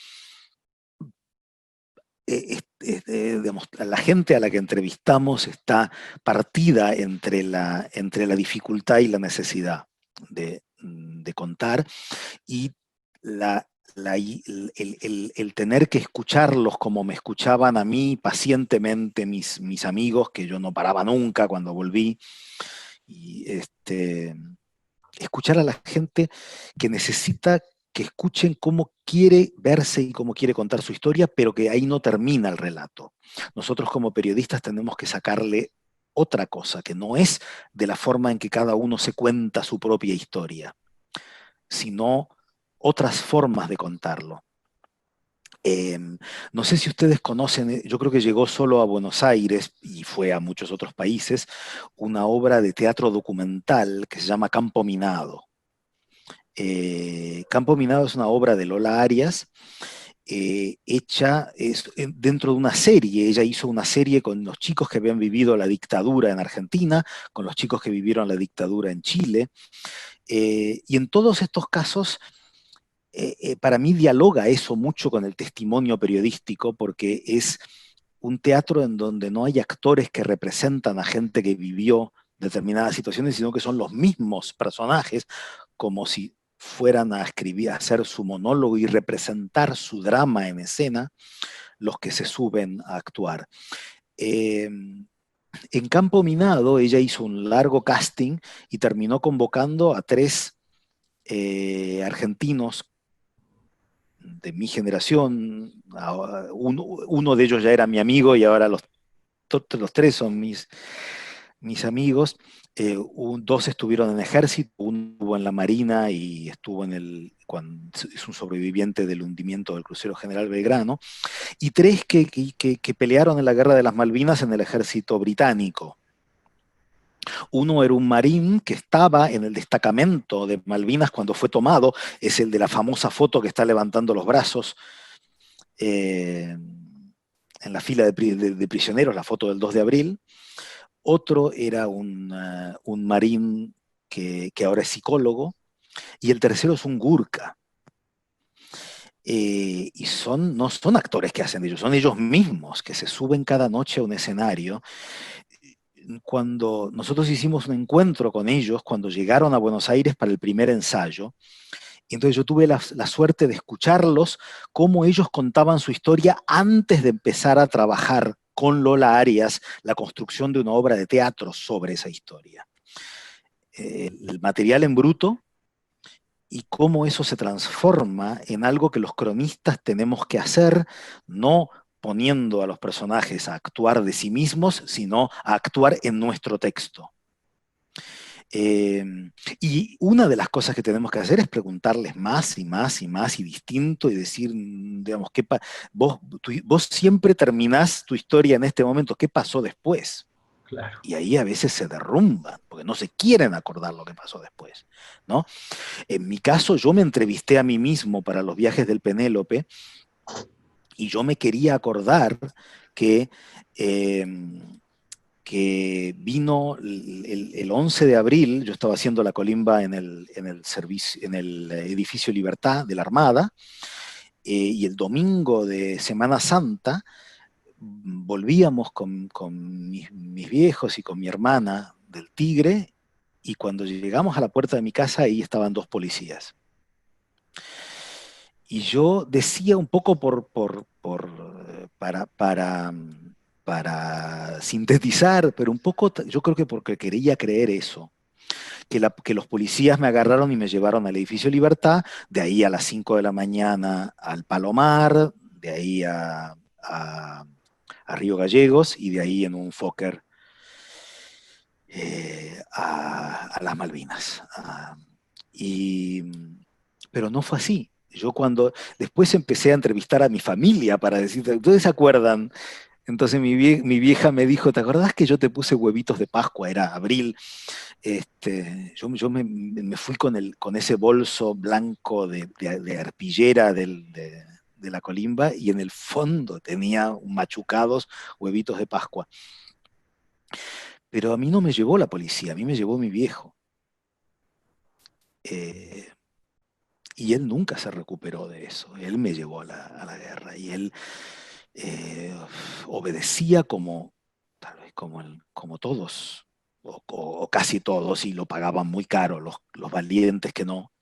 digamos, la gente a la que entrevistamos está partida entre la dificultad y la necesidad de contar, y el tener que escucharlos como me escuchaban a mí pacientemente mis amigos, que yo no paraba nunca cuando volví, y escuchar a la gente que necesita que escuchen cómo quiere verse y cómo quiere contar su historia, pero que ahí no termina el relato. Nosotros como periodistas tenemos que sacarle otra cosa, que no es de la forma en que cada uno se cuenta su propia historia, sino otras formas de contarlo. No sé si ustedes conocen, yo creo que llegó solo a Buenos Aires y fue a muchos otros países, una obra de teatro documental que se llama Campo Minado. Campo Minado es una obra de Lola Arias, hecha dentro de una serie. Ella hizo una serie con los chicos que habían vivido la dictadura en Argentina, con los chicos que vivieron la dictadura en Chile, y en todos estos casos, para mí dialoga eso mucho con el testimonio periodístico, porque es un teatro en donde no hay actores que representan a gente que vivió determinadas situaciones, sino que son los mismos personajes, como si fueran a escribir, a hacer su monólogo y representar su drama en escena, los que se suben a actuar. En Campo Minado ella hizo un largo casting y terminó convocando a 3 argentinos de mi generación. Uno de ellos ya era mi amigo y ahora los 3 son mis amigos. 2 estuvieron en el ejército, uno estuvo en la marina y estuvo es un sobreviviente del hundimiento del crucero General Belgrano, y 3 que pelearon en la Guerra de las Malvinas en el ejército británico. Uno era un marín que estaba en el destacamento de Malvinas cuando fue tomado, es el de la famosa foto que está levantando los brazos en la fila de prisioneros, la foto del 2 de abril. Otro era un marín que ahora es psicólogo, y el tercero es un gurka. Y no son actores que hacen ellos, son ellos mismos que se suben cada noche a un escenario. Cuando nosotros hicimos un encuentro con ellos, cuando llegaron a Buenos Aires para el primer ensayo, y entonces yo tuve la suerte de escucharlos, cómo ellos contaban su historia antes de empezar a trabajar con Lola Arias la construcción de una obra de teatro sobre esa historia. El material en bruto y cómo eso se transforma en algo que los cronistas tenemos que hacer, no poniendo a los personajes a actuar de sí mismos, sino a actuar en nuestro texto. Y una de las cosas que tenemos que hacer es preguntarles más y más y más y distinto y decir, digamos, vos siempre terminás tu historia en este momento, ¿qué pasó después? Claro. Y ahí a veces se derrumban, porque no se quieren acordar lo que pasó después, ¿no? En mi caso, yo me entrevisté a mí mismo para los viajes del Penélope y yo me quería acordar que, eh, que vino el 11 de abril, yo estaba haciendo la colimba en el edificio Libertad de la Armada, y el domingo de Semana Santa volvíamos con mis viejos y con mi hermana del Tigre, y cuando llegamos a la puerta de mi casa, ahí estaban dos policías. Y yo decía un poco para sintetizar, pero un poco yo creo que porque quería creer eso, que los policías me agarraron y me llevaron al edificio Libertad, de ahí a las 5 de la mañana al Palomar, de ahí a Río Gallegos y de ahí en un Fokker a las Malvinas. Y, pero no fue así. Yo cuando después empecé a entrevistar a mi familia para decir, ¿ustedes se acuerdan? Entonces mi vieja me dijo, ¿te acordás que yo te puse huevitos de Pascua? Era abril. Yo me fui con ese bolso blanco de arpillera de la colimba y en el fondo tenía machucados huevitos de Pascua. Pero a mí no me llevó la policía, a mí me llevó mi viejo. Y él nunca se recuperó de eso. Él me llevó a la guerra y él obedecía tal vez como todos, o casi todos, y lo pagaban muy caro, los valientes que no.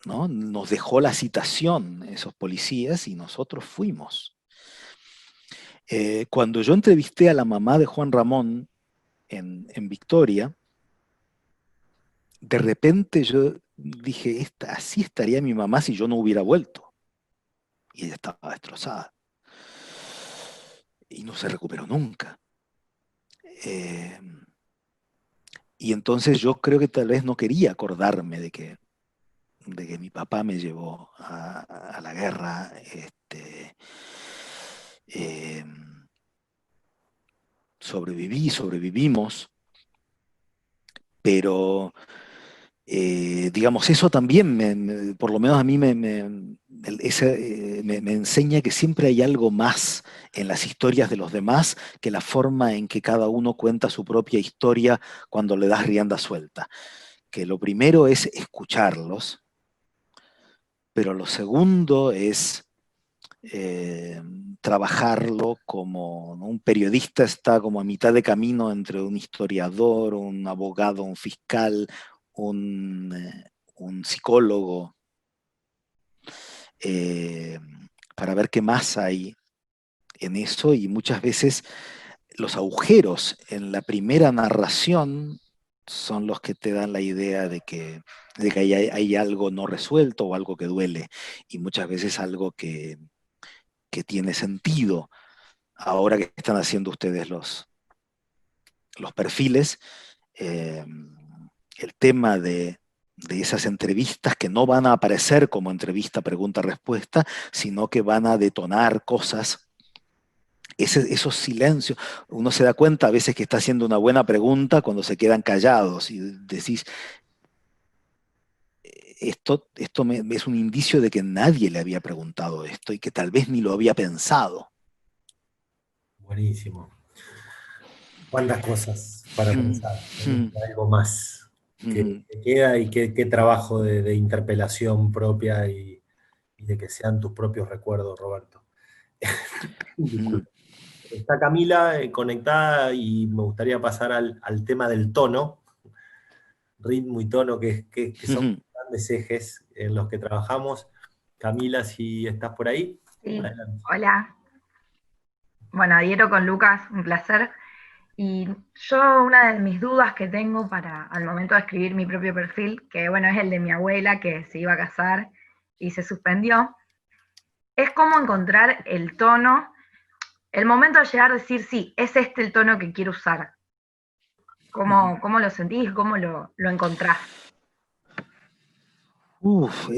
¿No? Nos dejó la citación esos policías y nosotros fuimos. Cuando yo entrevisté a la mamá de Juan Ramón en Victoria, de repente yo dije, así estaría mi mamá si yo no hubiera vuelto. Y ella estaba destrozada. Y no se recuperó nunca. Eh, y entonces yo creo que tal vez no quería acordarme de que mi papá me llevó a la guerra. Eh, sobrevivimos, pero digamos, eso también, por lo menos a mí me enseña que siempre hay algo más en las historias de los demás que la forma en que cada uno cuenta su propia historia cuando le das rienda suelta. Que lo primero es escucharlos, pero lo segundo es trabajarlo como, ¿no? Un periodista está como a mitad de camino entre un historiador, un abogado, un fiscal, un psicólogo, eh, para ver qué más hay en eso, y muchas veces los agujeros en la primera narración son los que te dan la idea de que hay algo no resuelto o algo que duele, y muchas veces algo que tiene sentido. Ahora que están haciendo ustedes los perfiles, el tema de esas entrevistas que no van a aparecer como entrevista pregunta-respuesta, sino que van a detonar cosas, esos silencios. Uno se da cuenta a veces que está haciendo una buena pregunta cuando se quedan callados y decís, esto es un indicio de que nadie le había preguntado esto y que tal vez ni lo había pensado. Buenísimo. ¿Cuántas cosas para pensar? Algo más que queda y qué trabajo de interpelación propia y de que sean tus propios recuerdos, Roberto. Disculpa. Está Camila conectada y me gustaría pasar al tema del tono, ritmo y tono, que son grandes ejes en los que trabajamos. Camila, si estás por ahí, Sí, adelante. hola. Bueno, adhiero con Lucas, un placer. Y yo una de mis dudas que tengo al momento de escribir mi propio perfil, que bueno, es el de mi abuela que se iba a casar y se suspendió, es cómo encontrar el tono, el momento de llegar a decir, sí, es este el tono que quiero usar. ¿Cómo lo sentís? ¿Cómo lo encontrás? Uf,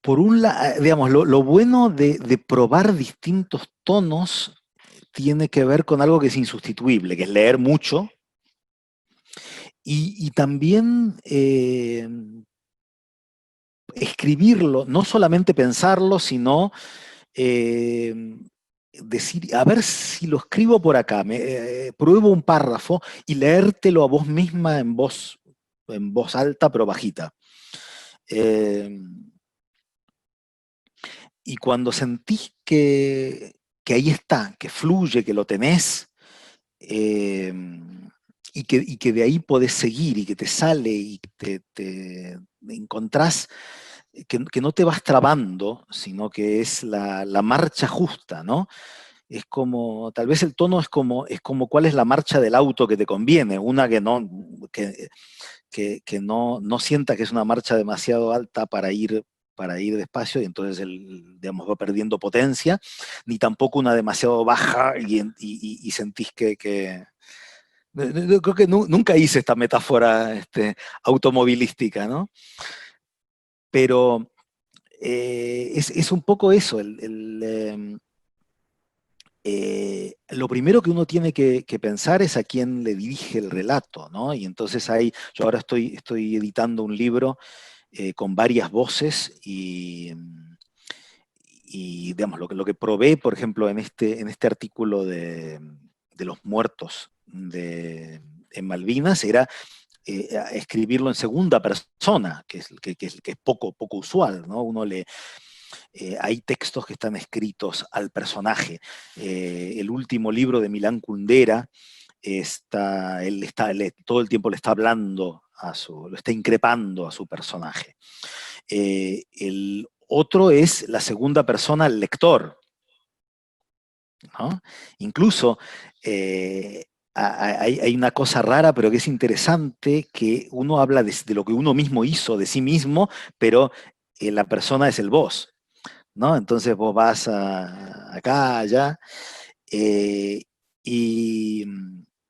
por un lado, digamos, lo bueno de probar distintos tonos tiene que ver con algo que es insustituible, que es leer mucho, y también escribirlo, no solamente pensarlo, sino decir, a ver si lo escribo por acá, pruebo un párrafo y leértelo a vos misma en voz alta pero bajita. Y cuando sentís que ahí está, que fluye, que lo tenés, y que de ahí podés seguir y que te sale y te encontrás que no te vas trabando, sino que es la marcha justa, ¿no? Es como, tal vez el tono es como cuál es la marcha del auto que te conviene, una que no sienta que es una marcha demasiado alta para ir despacio y entonces digamos, va perdiendo potencia, ni tampoco una demasiado baja y sentís creo que nunca hice esta metáfora automovilística, ¿no? Pero es un poco eso, lo primero que uno tiene que pensar es a quién le dirige el relato, ¿no? Y entonces yo ahora estoy editando un libro con varias voces y digamos, lo que probé, por ejemplo, en este artículo de los muertos en Malvinas era escribirlo en segunda persona, que es poco usual, ¿no? Hay textos que están escritos al personaje. El último libro de Milán Kundera, todo el tiempo le está hablando lo está increpando a su personaje. El otro es la segunda persona al lector, ¿no? Incluso hay una cosa rara, pero que es interesante, que uno habla de lo que uno mismo hizo, de sí mismo, pero la persona es el vos, ¿no? Entonces vos vas acá, allá, y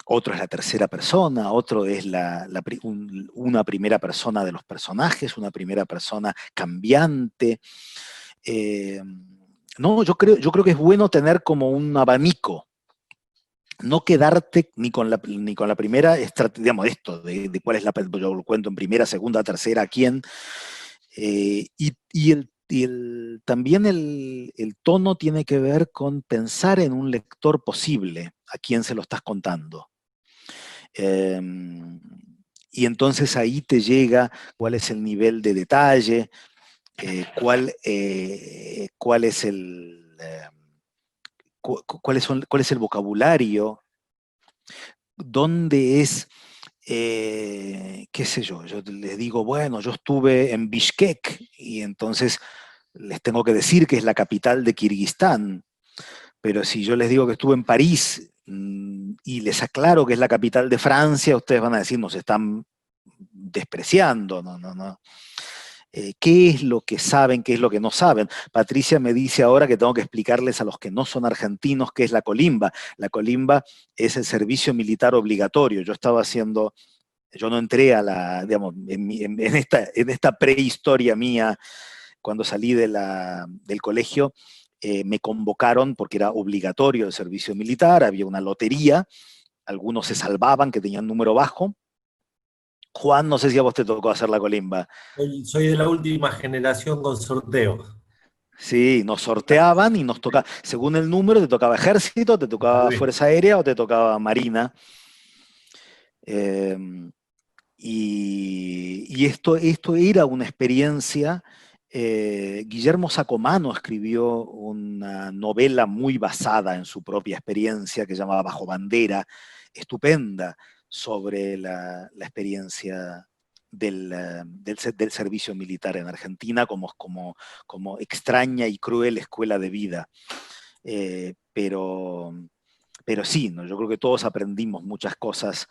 otro es la tercera persona, otro es una primera persona de los personajes, una primera persona cambiante. Eh, no, yo creo que es bueno tener como un abanico, no quedarte ni con la primera estrategia, digamos, esto, de cuál es yo lo cuento en primera, segunda, tercera, a quién, también el tono tiene que ver con pensar en un lector posible, a quién se lo estás contando. Eh, y entonces ahí te llega cuál es el nivel de detalle, cuál es cuál es el vocabulario, dónde es, qué sé yo les digo, bueno, yo estuve en Bishkek y entonces les tengo que decir que es la capital de Kirguistán, pero si yo les digo que estuve en París y les aclaro que es la capital de Francia, ustedes van a decir, nos están despreciando, no. ¿Qué es lo que saben, qué es lo que no saben? Patricia me dice ahora que tengo que explicarles a los que no son argentinos qué es la colimba. La colimba es el servicio militar obligatorio. Yo no entré digamos, en esta prehistoria mía, cuando salí del colegio, me convocaron porque era obligatorio el servicio militar, había una lotería, algunos se salvaban que tenían número bajo. Juan, no sé si a vos te tocó hacer la colimba. Soy de la última generación con sorteo. Sí, nos sorteaban y nos tocaba, según el número, te tocaba ejército, te tocaba fuerza aérea o te tocaba marina. Eh, y esto era una experiencia. Guillermo Sacomano escribió una novela muy basada en su propia experiencia que se llamaba Bajo Bandera, estupenda, sobre la experiencia del servicio militar en Argentina como extraña y cruel escuela de vida. Pero sí, ¿no? Yo creo que todos aprendimos muchas cosas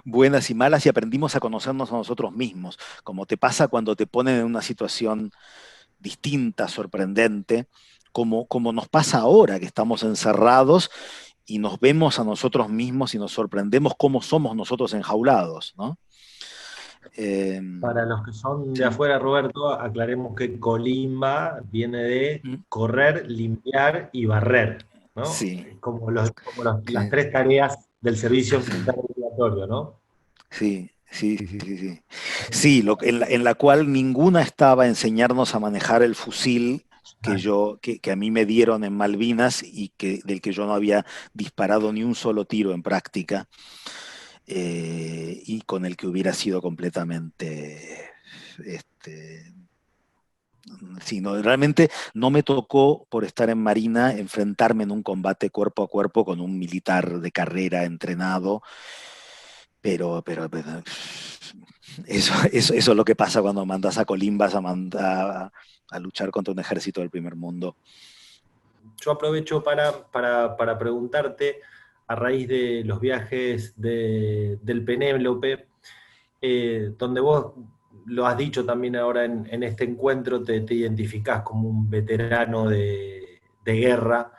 buenas y malas, y aprendimos a conocernos a nosotros mismos, como te pasa cuando te ponen en una situación distinta, sorprendente, como nos pasa ahora, que estamos encerrados y nos vemos a nosotros mismos y nos sorprendemos cómo somos nosotros enjaulados, ¿no? Para los que son de Sí. afuera, Roberto, aclaremos que colimba viene de correr, limpiar y barrer, ¿no? Sí. Como las Sí. 3 tareas del servicio militar obligatorio, ¿no? Sí, sí, sí, sí, sí, sí. Sí, en la cual ninguna estaba a enseñarnos a manejar el fusil que a mí me dieron en Malvinas y del que yo no había disparado ni un solo tiro en práctica, y con el que hubiera sido completamente, sí, no, realmente no me tocó, por estar en Marina, enfrentarme en un combate cuerpo a cuerpo con un militar de carrera entrenado, pero eso es lo que pasa cuando mandas a colimbas a luchar contra un ejército del primer mundo. Yo aprovecho para preguntarte, a raíz de los viajes del Penélope, donde vos lo has dicho también ahora en este encuentro, te identificás como un veterano de guerra,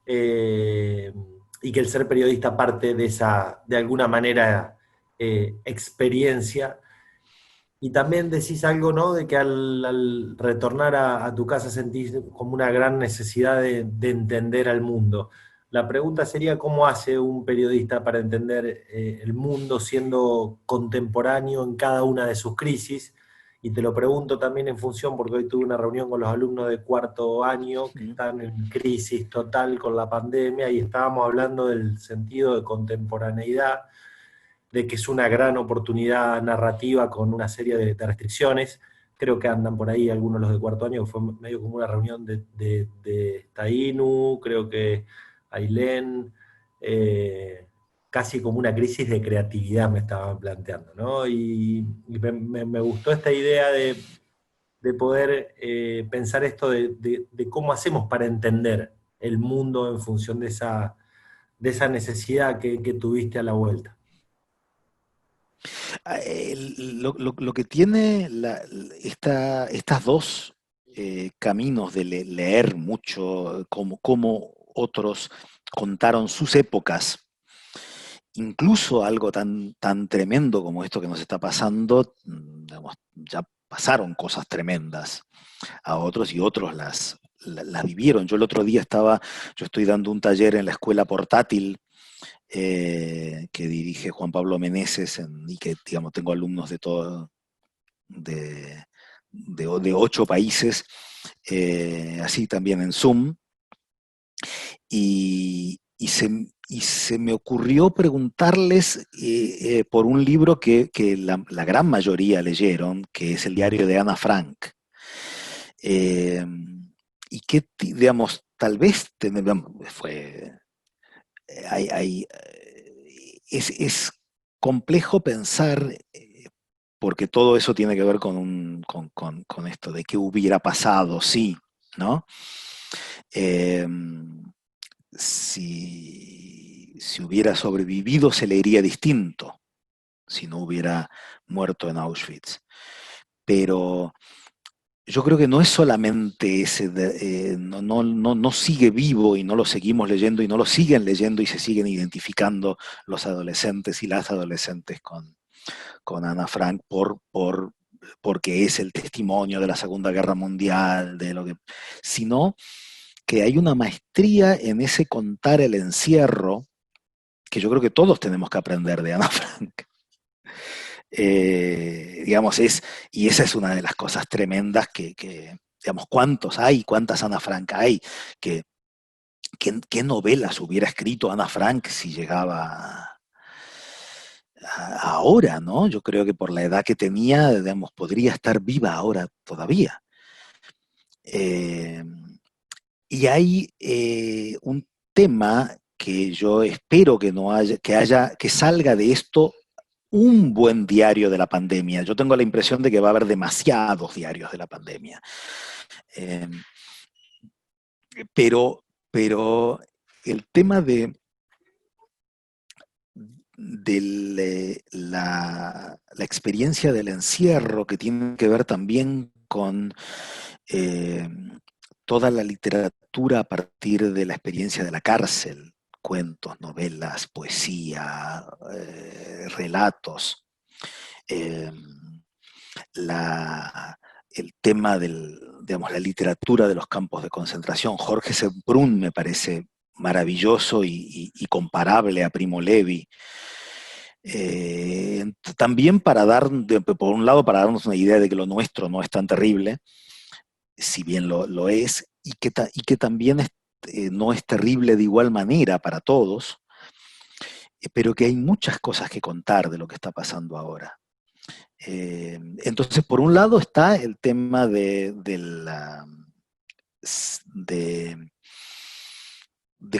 y que el ser periodista parte de esa, de alguna manera, experiencia. Y también decís algo, ¿no? De que al retornar a tu casa sentís como una gran necesidad de entender al mundo. La pregunta sería, ¿cómo hace un periodista para entender el mundo siendo contemporáneo en cada una de sus crisis? Y te lo pregunto también en función, porque hoy tuve una reunión con los alumnos de 4º año que están en crisis total con la pandemia, y estábamos hablando del sentido de contemporaneidad, de que es una gran oportunidad narrativa con una serie de restricciones. Creo que andan por ahí algunos de los de 4º año, que fue medio como una reunión de Tainu, creo que Ailén, casi como una crisis de creatividad me estaban planteando, ¿no? Y me gustó esta idea de poder pensar esto de cómo hacemos para entender el mundo en función de esa necesidad que tuviste a la vuelta. Lo que tiene estas dos caminos de leer mucho, como otros contaron sus épocas, incluso algo tan tremendo como esto que nos está pasando, digamos, ya pasaron cosas tremendas a otros y otros las vivieron. Yo el otro día yo estoy dando un taller en la escuela portátil que dirige Juan Pablo Meneses, y que, digamos, tengo alumnos de todo, de 8 países, así también en Zoom, y se me ocurrió preguntarles por un libro que la gran mayoría leyeron, que es el diario de Ana Frank, y que, digamos, tal vez fue es complejo pensar, porque todo eso tiene que ver con esto de qué hubiera pasado, sí, ¿no? Eh, si hubiera sobrevivido, se le iría distinto, si no hubiera muerto en Auschwitz. Pero yo creo que no es solamente ese, no sigue vivo y no lo seguimos leyendo y no lo siguen leyendo y se siguen identificando los adolescentes y las adolescentes con Ana Frank porque es el testimonio de la Segunda Guerra Mundial, sino que hay una maestría en ese contar el encierro que yo creo que todos tenemos que aprender de Ana Frank. Digamos, y esa es una de las cosas tremendas digamos, ¿cuántos hay? ¿Cuántas Ana Frank hay? ¿Qué novelas hubiera escrito Ana Frank si llegaba ahora, ¿no? Yo creo que por la edad que tenía, digamos, podría estar viva ahora todavía. Y hay un tema que yo espero que no haya, que salga de esto un buen diario de la pandemia. Yo tengo la impresión de que va a haber demasiados diarios de la pandemia. Eh, pero el tema de la experiencia del encierro, que tiene que ver también con eh, toda la literatura a partir de la experiencia de la cárcel, cuentos, novelas, poesía, relatos, eh, el tema digamos, la literatura de los campos de concentración. Jorge Semprún me parece maravilloso y comparable a Primo Levi. También por un lado, para darnos una idea de que lo nuestro no es tan terrible, si bien lo es, y que también no es terrible de igual manera para todos, pero que hay muchas cosas que contar de lo que está pasando ahora. Entonces, por un lado está el tema de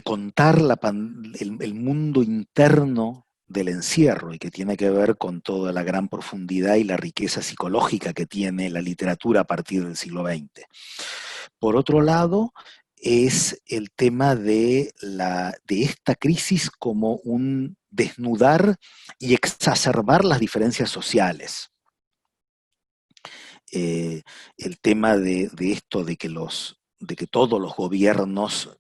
contar el mundo interno del encierro, y que tiene que ver con toda la gran profundidad y la riqueza psicológica que tiene la literatura a partir del siglo XX. Por otro lado, es el tema de esta crisis como un desnudar y exacerbar las diferencias sociales. El tema de esto de que todos los gobiernos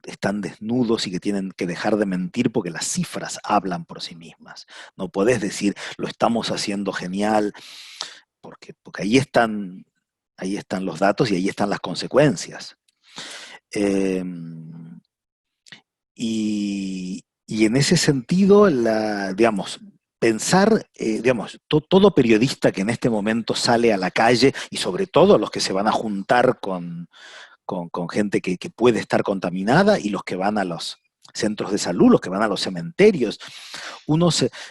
están desnudos y que tienen que dejar de mentir porque las cifras hablan por sí mismas. No podés decir, lo estamos haciendo genial, porque ahí están los datos y ahí están las consecuencias. Y en ese sentido, digamos, pensar, digamos, todo periodista que en este momento sale a la calle, y sobre todo los que se van a juntar con gente que puede estar contaminada, y los que van a los centros de salud, los que van a los cementerios,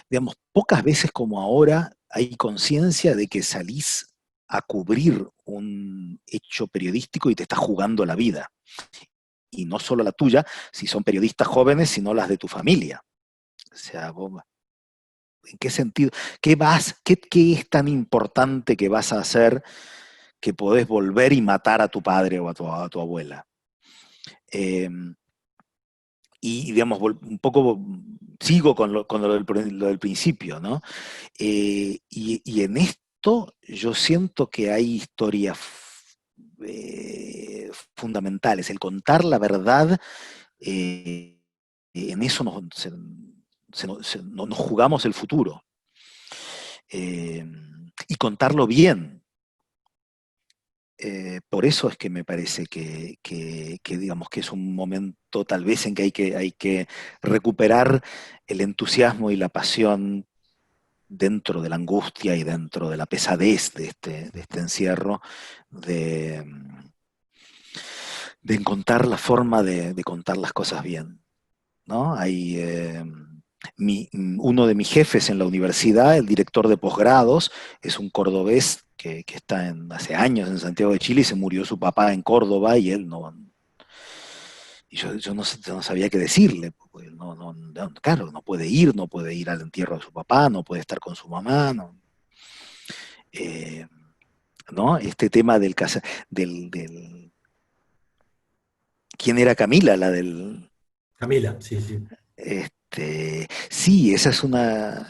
digamos, pocas veces como ahora hay conciencia de que salís a cubrir un hecho periodístico y te estás jugando la vida. Y no solo la tuya, si son periodistas jóvenes, sino las de tu familia. O sea, vos, ¿en qué sentido? ¿Qué es tan importante que vas a hacer que podés volver y matar a tu padre o a tu abuela? Y digamos, un poco sigo con lo del principio, ¿no? Y en esto yo siento que hay historias fundamentales. El contar la verdad, en eso nos jugamos el futuro. Y contarlo bien. Por eso es que me parece que digamos que es un momento tal vez en que hay que recuperar el entusiasmo y la pasión dentro de la angustia y dentro de la pesadez de este encierro, de encontrar la forma de contar las cosas bien, ¿no? Uno de mis jefes en la universidad, el director de posgrados, es un cordobés que está hace años en Santiago de Chile, y se murió su papá en Córdoba, y él no... Y yo no sabía qué decirle, porque claro, no puede ir al entierro de su papá, no puede estar con su mamá, ¿no? ¿No? Este tema del ¿quién era Camila? La del... Camila, sí, sí. Sí, esa es una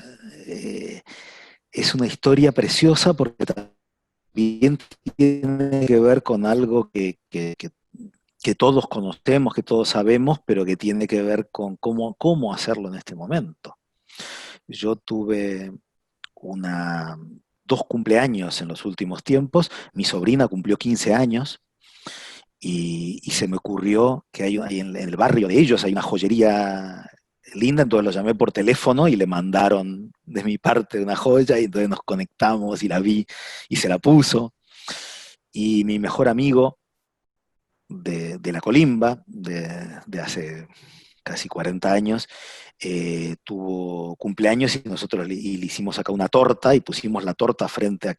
historia preciosa, porque también tiene que ver con algo que todos conocemos, que todos sabemos, pero que tiene que ver con cómo hacerlo en este momento. Yo tuve dos cumpleaños en los últimos tiempos. Mi sobrina cumplió 15 años, y se me ocurrió que hay en el barrio de ellos hay una joyería linda, entonces lo llamé por teléfono y le mandaron de mi parte una joya, y entonces nos conectamos y la vi y se la puso. Y mi mejor amigo de la Colimba, de hace casi 40 años, tuvo cumpleaños, y nosotros le hicimos acá una torta, y pusimos la torta frente a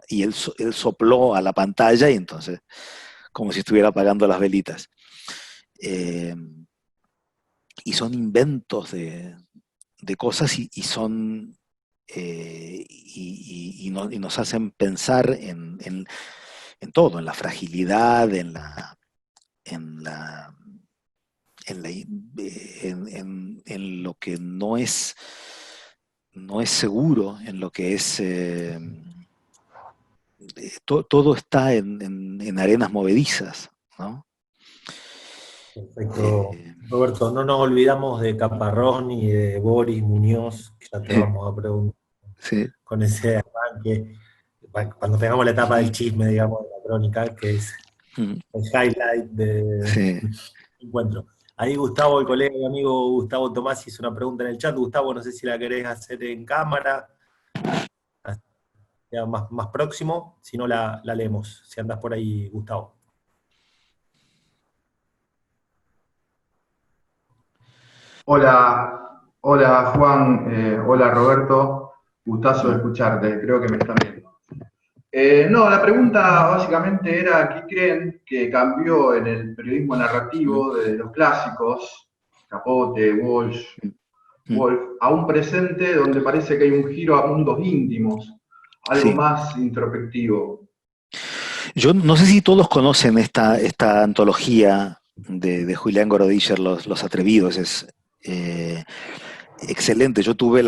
y él sopló a la pantalla, y entonces como si estuviera apagando las velitas. Y son inventos cosas y son y nos hacen pensar en todo, en la fragilidad, en lo que no es seguro, en lo que es todo está en arenas movedizas, ¿no? Perfecto, Roberto. No nos olvidamos de Caparrós ni de Boris Muñoz, que ya te vamos a preguntar Sí. con ese arranque, cuando tengamos la etapa del chisme, digamos, de la crónica, que es el highlight del Sí. encuentro. Ahí Gustavo, el colega y amigo Gustavo Tomás, hizo una pregunta en el chat. Gustavo, no sé si la querés hacer en cámara, ya más próximo, si no la leemos, si andás por ahí, Gustavo. Hola, hola Juan, hola Roberto, gustazo de escucharte, creo que me están viendo. No, la pregunta básicamente era, ¿qué creen que cambió en el periodismo narrativo de los clásicos, Capote, Wolf, a un presente donde parece que hay un giro a mundos íntimos, algo más introspectivo? Yo no sé si todos conocen esta antología de Julián Gorodischer, Los Atrevidos, es excelente. Yo tuve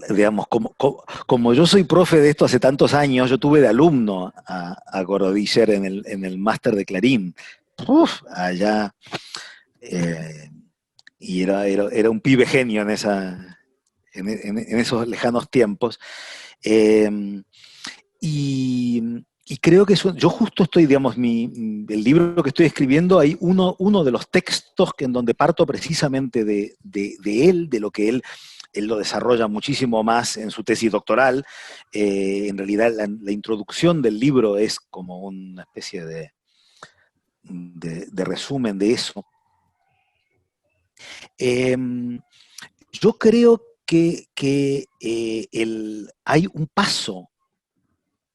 digamos, como yo soy profe de esto hace tantos años, yo tuve de alumno a Gorodischer en el máster de Clarín. Allá, y era un pibe genio en esos lejanos tiempos. Y creo que yo justo estoy, digamos, el libro que estoy escribiendo, hay uno de los textos en donde parto precisamente de él, de lo que él lo desarrolla muchísimo más en su tesis doctoral. En realidad la introducción del libro es como una especie de resumen de eso. Yo creo que hay un paso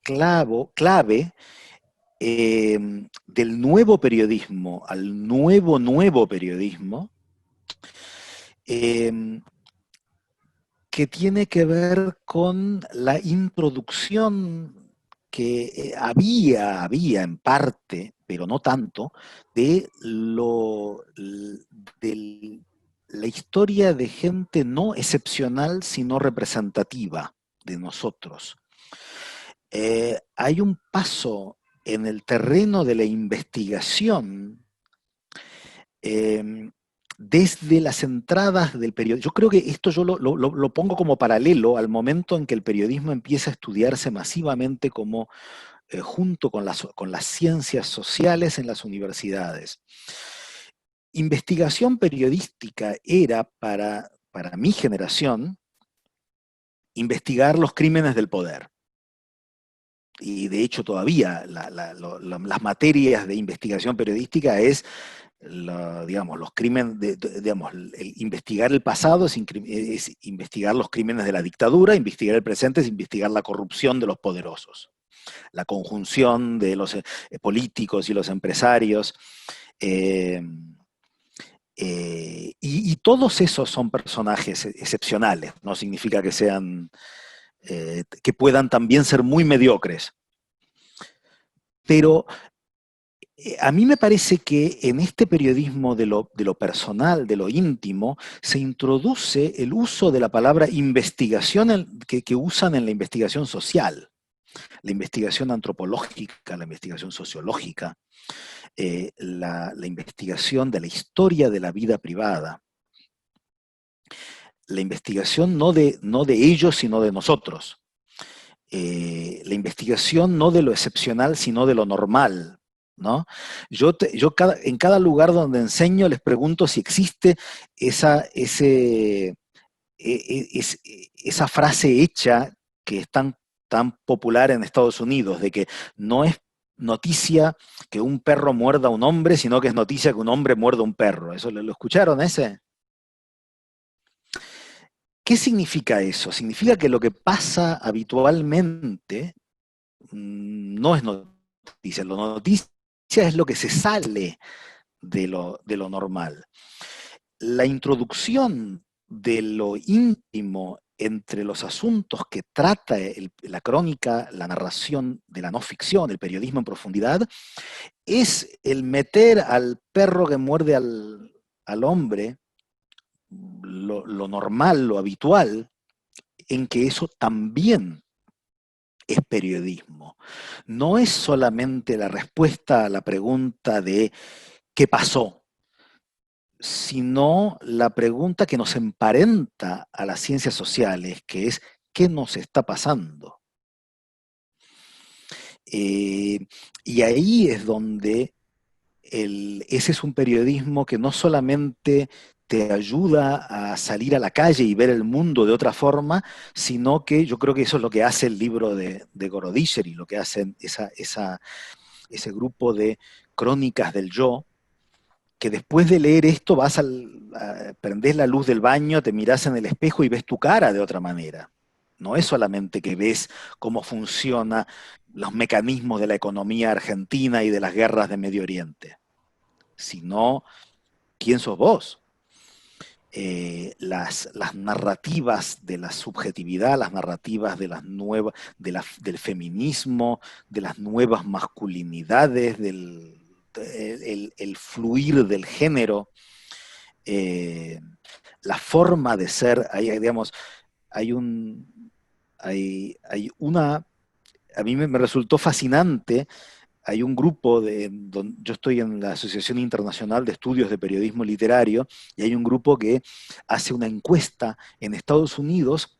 clave del nuevo periodismo al nuevo periodismo, que tiene que ver con la introducción que había en parte, pero no tanto, de la historia de gente no excepcional, sino representativa de nosotros. Hay un paso en el terreno de la investigación desde las entradas del periodismo. Yo creo que esto yo lo pongo como paralelo al momento en que el periodismo empieza a estudiarse masivamente como junto con las ciencias sociales en las universidades. Investigación periodística era para mi generación investigar los crímenes del poder. Y de hecho todavía las materias de investigación periodística es, los crímenes, investigar el pasado es investigar los crímenes de la dictadura, investigar el presente es investigar la corrupción de los poderosos, la conjunción de los políticos y los empresarios, y todos esos son personajes excepcionales, no significa que sean... que puedan también ser muy mediocres. Pero a mí me parece que en este periodismo de lo personal, de lo íntimo, se introduce el uso de la palabra investigación que usan en la investigación social, la investigación antropológica, la investigación sociológica, la investigación de la historia de la vida privada, la investigación no de ellos, sino de nosotros. La investigación no de lo excepcional, sino de lo normal, ¿no? En cada lugar donde enseño les pregunto si existe esa frase hecha que es tan popular en Estados Unidos, de que no es noticia que un perro muerda a un hombre, sino que es noticia que un hombre muerda a un perro. ¿Eso lo escucharon ese? ¿Qué significa eso? Significa que lo que pasa habitualmente no es noticia. Lo noticia es lo que se sale de lo normal. La introducción de lo íntimo entre los asuntos que trata la crónica, la narración de la no ficción, el periodismo en profundidad, es el meter al perro que muerde al hombre, lo normal, lo habitual, en que eso también es periodismo. No es solamente la respuesta a la pregunta de ¿qué pasó?, sino la pregunta que nos emparenta a las ciencias sociales, que es ¿qué nos está pasando? Y ahí es donde ese es un periodismo que no solamente te ayuda a salir a la calle y ver el mundo de otra forma, sino que yo creo que eso es lo que hace el libro de Gorodischer y lo que hacen ese grupo de crónicas del yo, que después de leer esto prendés la luz del baño, te mirás en el espejo y ves tu cara de otra manera. No es solamente que ves cómo funcionan los mecanismos de la economía argentina y de las guerras de Medio Oriente, sino quién sos vos. Las narrativas de la subjetividad, las narrativas de del feminismo, de las nuevas masculinidades, el fluir del género, la forma de ser, digamos, hay una, a mí me resultó fascinante. Hay un grupo yo estoy en la Asociación Internacional de Estudios de Periodismo Literario, y hay un grupo que hace una encuesta en Estados Unidos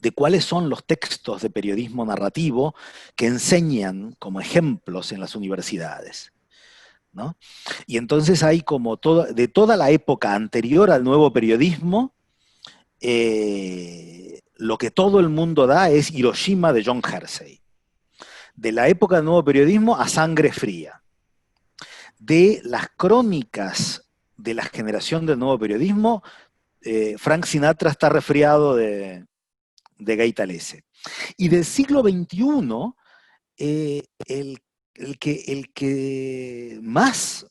de cuáles son los textos de periodismo narrativo que enseñan como ejemplos en las universidades, ¿no? Y entonces hay como de toda la época anterior al nuevo periodismo, lo que todo el mundo da es Hiroshima de John Hersey. De la época del nuevo periodismo a Sangre Fría. De las crónicas de la generación del nuevo periodismo, Frank Sinatra está resfriado de Gaitalese. Y del siglo XXI, el que más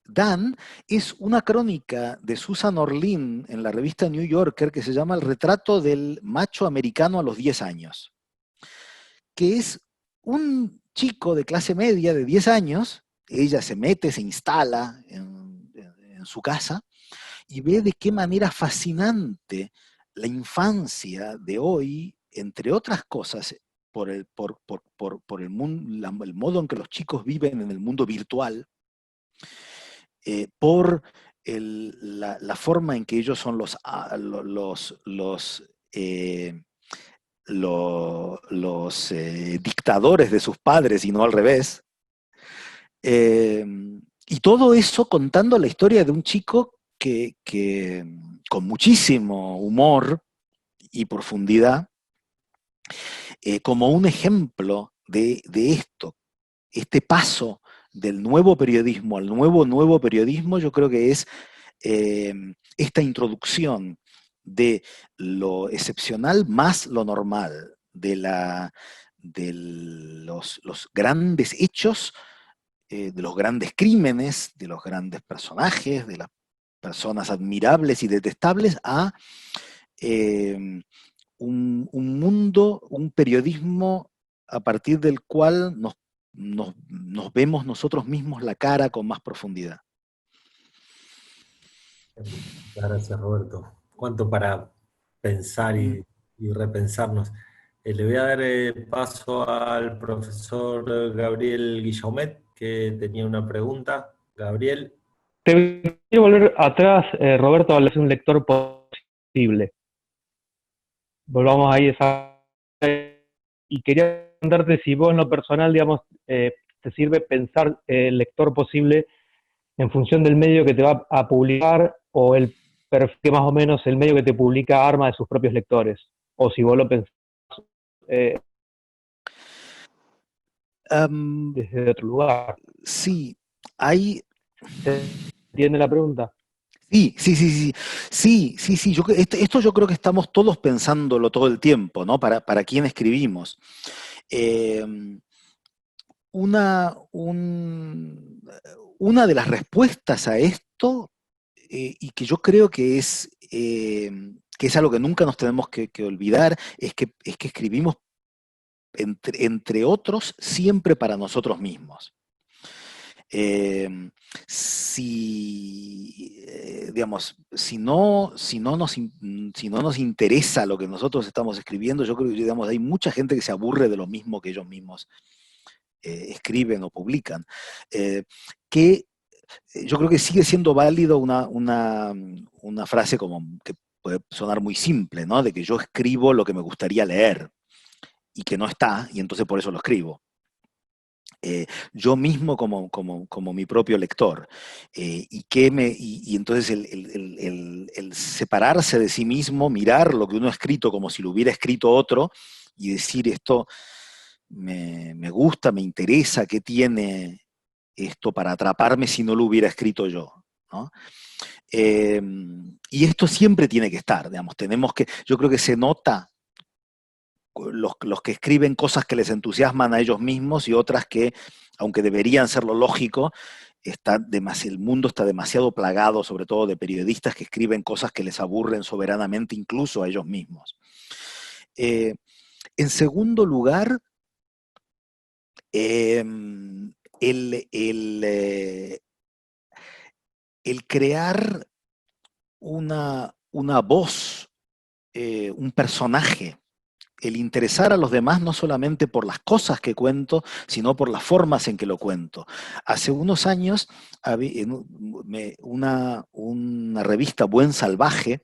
dan es una crónica de Susan Orlean en la revista New Yorker que se llama El retrato del macho americano a los 10 años, que es un chico de clase media de 10 años, ella se mete, se instala en su casa y ve de qué manera fascinante la infancia de hoy, entre otras cosas, por el modo en que los chicos viven en el mundo virtual, por la forma en que ellos son los dictadores de sus padres y no al revés. Y todo eso contando la historia de un chico que con muchísimo humor y profundidad, como un ejemplo de esto, este paso del nuevo periodismo al nuevo periodismo, yo creo que es esta introducción de lo excepcional más lo normal, de los grandes hechos, de los grandes crímenes, de los grandes personajes, de las personas admirables y detestables, a un mundo, un periodismo a partir del cual nos vemos nosotros mismos la cara con más profundidad. Gracias, Roberto. Cuánto para pensar y repensarnos. Le voy a dar paso al profesor Gabriel Guillaumet, que tenía una pregunta. Gabriel. Te quiero volver atrás, Roberto, a hablar de un lector posible. Volvamos ahí y quería preguntarte si vos en lo personal, digamos, te sirve pensar el lector posible en función del medio que te va a publicar, o el perfil que más o menos el medio que te publica arma de sus propios lectores, o si vos lo pensás desde otro lugar. Sí, hay... ¿Entiende la pregunta? Sí. Esto yo creo que estamos todos pensándolo todo el tiempo, ¿no? Para quien escribimos. Una de las respuestas a esto, y que yo creo que es que es algo que nunca nos tenemos que olvidar, es que escribimos entre otros siempre para nosotros mismos. Digamos, si no nos interesa lo que nosotros estamos escribiendo, yo creo que, digamos, hay mucha gente que se aburre de lo mismo que ellos mismos escriben o publican. Que yo creo que sigue siendo válido una frase como que puede sonar muy simple, ¿no? De que yo escribo lo que me gustaría leer y que no está, y entonces por eso lo escribo. Yo mismo como mi propio lector. Y entonces el separarse de sí mismo, mirar lo que uno ha escrito como si lo hubiera escrito otro, y decir esto me gusta, me interesa, ¿qué tiene esto para atraparme si no lo hubiera escrito yo? ¿No? Y esto siempre tiene que estar, digamos, yo creo que se nota los que escriben cosas que les entusiasman a ellos mismos y otras que, aunque deberían ser lo lógico, el mundo está demasiado plagado, sobre todo de periodistas que escriben cosas que les aburren soberanamente incluso a ellos mismos. En segundo lugar, el crear una voz, un personaje, el interesar a los demás no solamente por las cosas que cuento, sino por las formas en que lo cuento. Hace unos años, una revista, Buen Salvaje,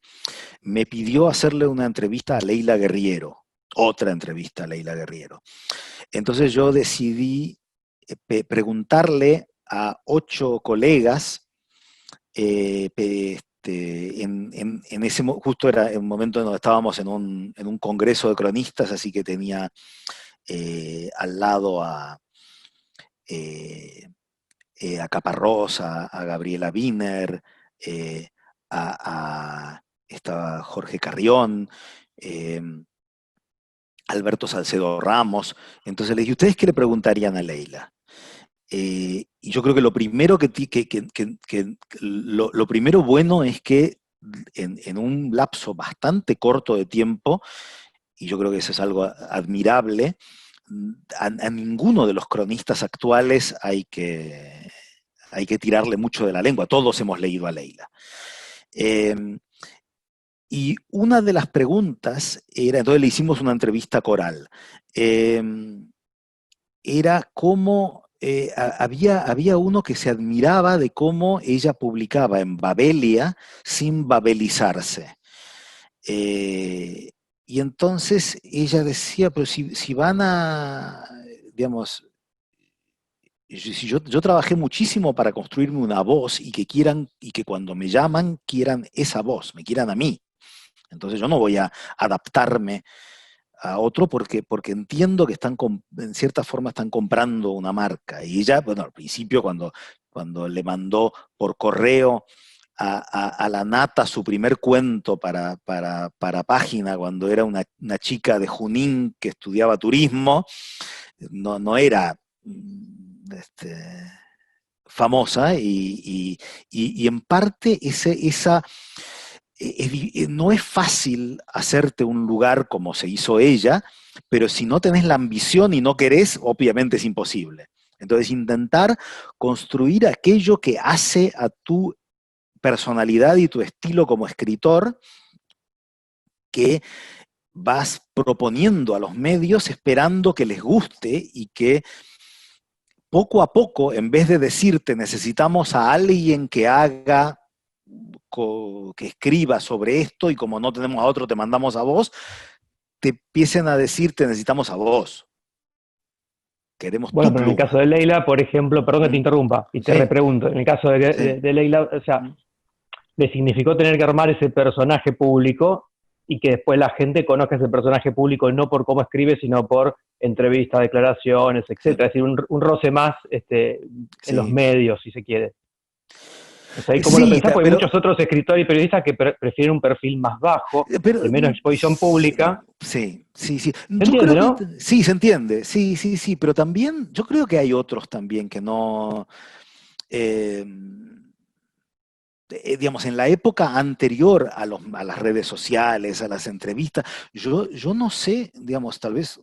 me pidió hacerle una entrevista a Leila Guerriero, otra entrevista a Leila Guerriero. Entonces yo decidí preguntarle a 8 colegas, justo era el momento en donde estábamos en un congreso de cronistas, así que tenía al lado a Caparrós, a Gabriela Wiener, estaba Jorge Carrión, Alberto Salcedo Ramos. Entonces le dije, ¿ustedes qué le preguntarían a Leila? Y yo creo que lo primero lo primero bueno es que en un lapso bastante corto de tiempo, y yo creo que eso es algo admirable, a ninguno de los cronistas actuales hay que tirarle mucho de la lengua. Todos hemos leído a Leila. Y una de las preguntas era, entonces le hicimos una entrevista coral, era cómo había uno que se admiraba de cómo ella publicaba en Babelia sin babelizarse. Y entonces ella decía, pero si van a, digamos, si yo trabajé muchísimo para construirme una voz y que cuando me llaman quieran esa voz, me quieran a mí. Entonces yo no voy a adaptarme a otro porque entiendo que en cierta forma están comprando una marca. Y ella, bueno, al principio cuando le mandó por correo a la Nata su primer cuento para Página, cuando era una chica de Junín que estudiaba turismo, no era famosa, y en parte no es fácil hacerte un lugar como se hizo ella, pero si no tenés la ambición y no querés, obviamente es imposible. Entonces, intentar construir aquello que hace a tu personalidad y tu estilo como escritor, que vas proponiendo a los medios esperando que les guste y que poco a poco, en vez de decirte necesitamos a alguien que escriba sobre esto y como no tenemos a otro te mandamos a vos, te empiecen a decir te necesitamos a vos. Queremos Bueno, tu pero en el pluma. caso de Leila, por ejemplo, perdón que te interrumpa y te repregunto, en el caso de Leila, o sea, le significó tener que armar ese personaje público y que después la gente conozca ese personaje público no por cómo escribe, sino por entrevistas, declaraciones, etcétera. Es decir, un roce más en los medios, si se quiere. O sea, ¿cómo lo pensás? Porque hay muchos otros escritores y periodistas que prefieren un perfil más bajo, de menos exposición pública. Sí. ¿Se entiende, no? Sí, se entiende. Sí, pero también, yo creo que hay otros también que no... digamos, en la época anterior a las redes sociales, a las entrevistas, yo no sé, digamos, tal vez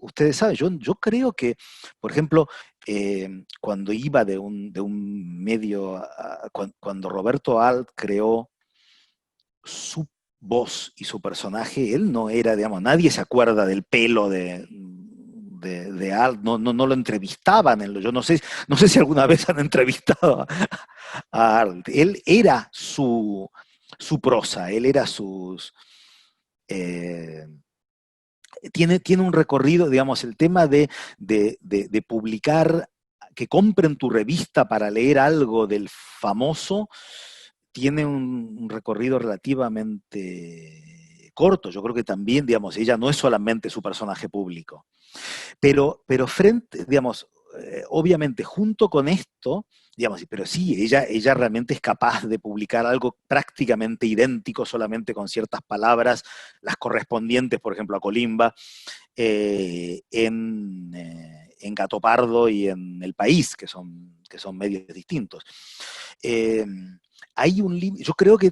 ustedes saben, yo creo que, por ejemplo, cuando iba de un medio, cuando Roberto Alt creó su voz y su personaje, él no era, digamos, nadie se acuerda del pelo de Alt, no lo entrevistaban, yo no sé si alguna vez han entrevistado a Alt. Él era su prosa, él era sus... tiene un recorrido, digamos, el tema de publicar, que compren tu revista para leer algo del famoso, tiene un recorrido relativamente corto. Yo creo que también, digamos, ella no es solamente su personaje público. Pero frente, digamos, obviamente junto con esto, digamos, pero sí, ella realmente es capaz de publicar algo prácticamente idéntico, solamente con ciertas palabras, las correspondientes, por ejemplo, a Colimba, en Gato Pardo y en El País, que son medios distintos. Hay yo creo que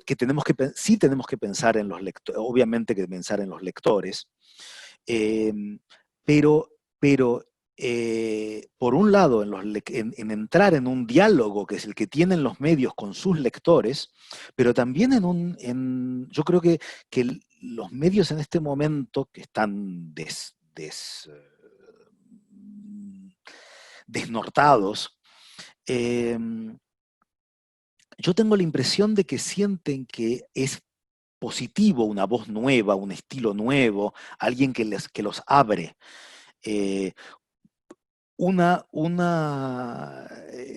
sí tenemos que pensar en los lectores, obviamente que pensar en los lectores, pero por un lado, en entrar en un diálogo que es el que tienen los medios con sus lectores, pero también yo creo que los medios en este momento que están desnortados, yo tengo la impresión de que sienten que es positivo una voz nueva, un estilo nuevo, alguien que los abre.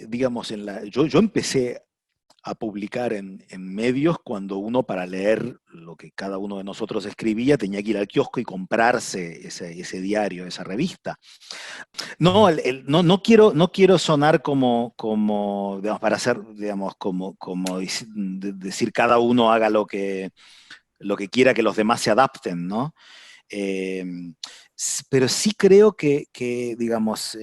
Digamos, yo empecé a publicar en medios cuando uno, para leer lo que cada uno de nosotros escribía, tenía que ir al kiosco y comprarse ese diario, esa revista. No, no quiero sonar como digamos, para hacer, digamos, como decir cada uno haga lo que quiera, que los demás se adapten, ¿no? Pero sí creo que digamos,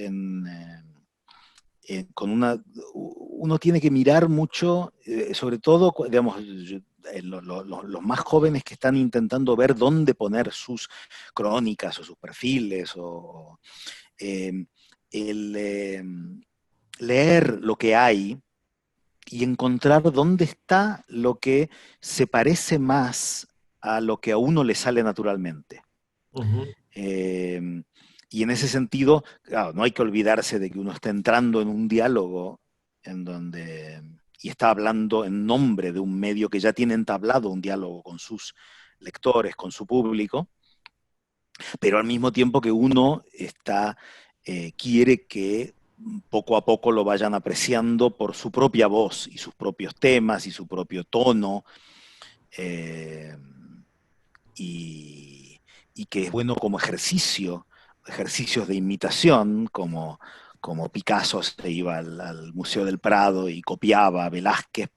uno tiene que mirar mucho, sobre todo, digamos, los más jóvenes que están intentando ver dónde poner sus crónicas o sus perfiles, o leer lo que hay y encontrar dónde está lo que se parece más a lo que a uno le sale naturalmente. Uh-huh. Y en ese sentido, claro, no hay que olvidarse de que uno está entrando en un diálogo y está hablando en nombre de un medio que ya tiene entablado un diálogo con sus lectores, con su público, pero al mismo tiempo que uno quiere que poco a poco lo vayan apreciando por su propia voz y sus propios temas y su propio tono, y que es bueno como ejercicios de imitación, como Picasso se iba al Museo del Prado y copiaba a Velázquez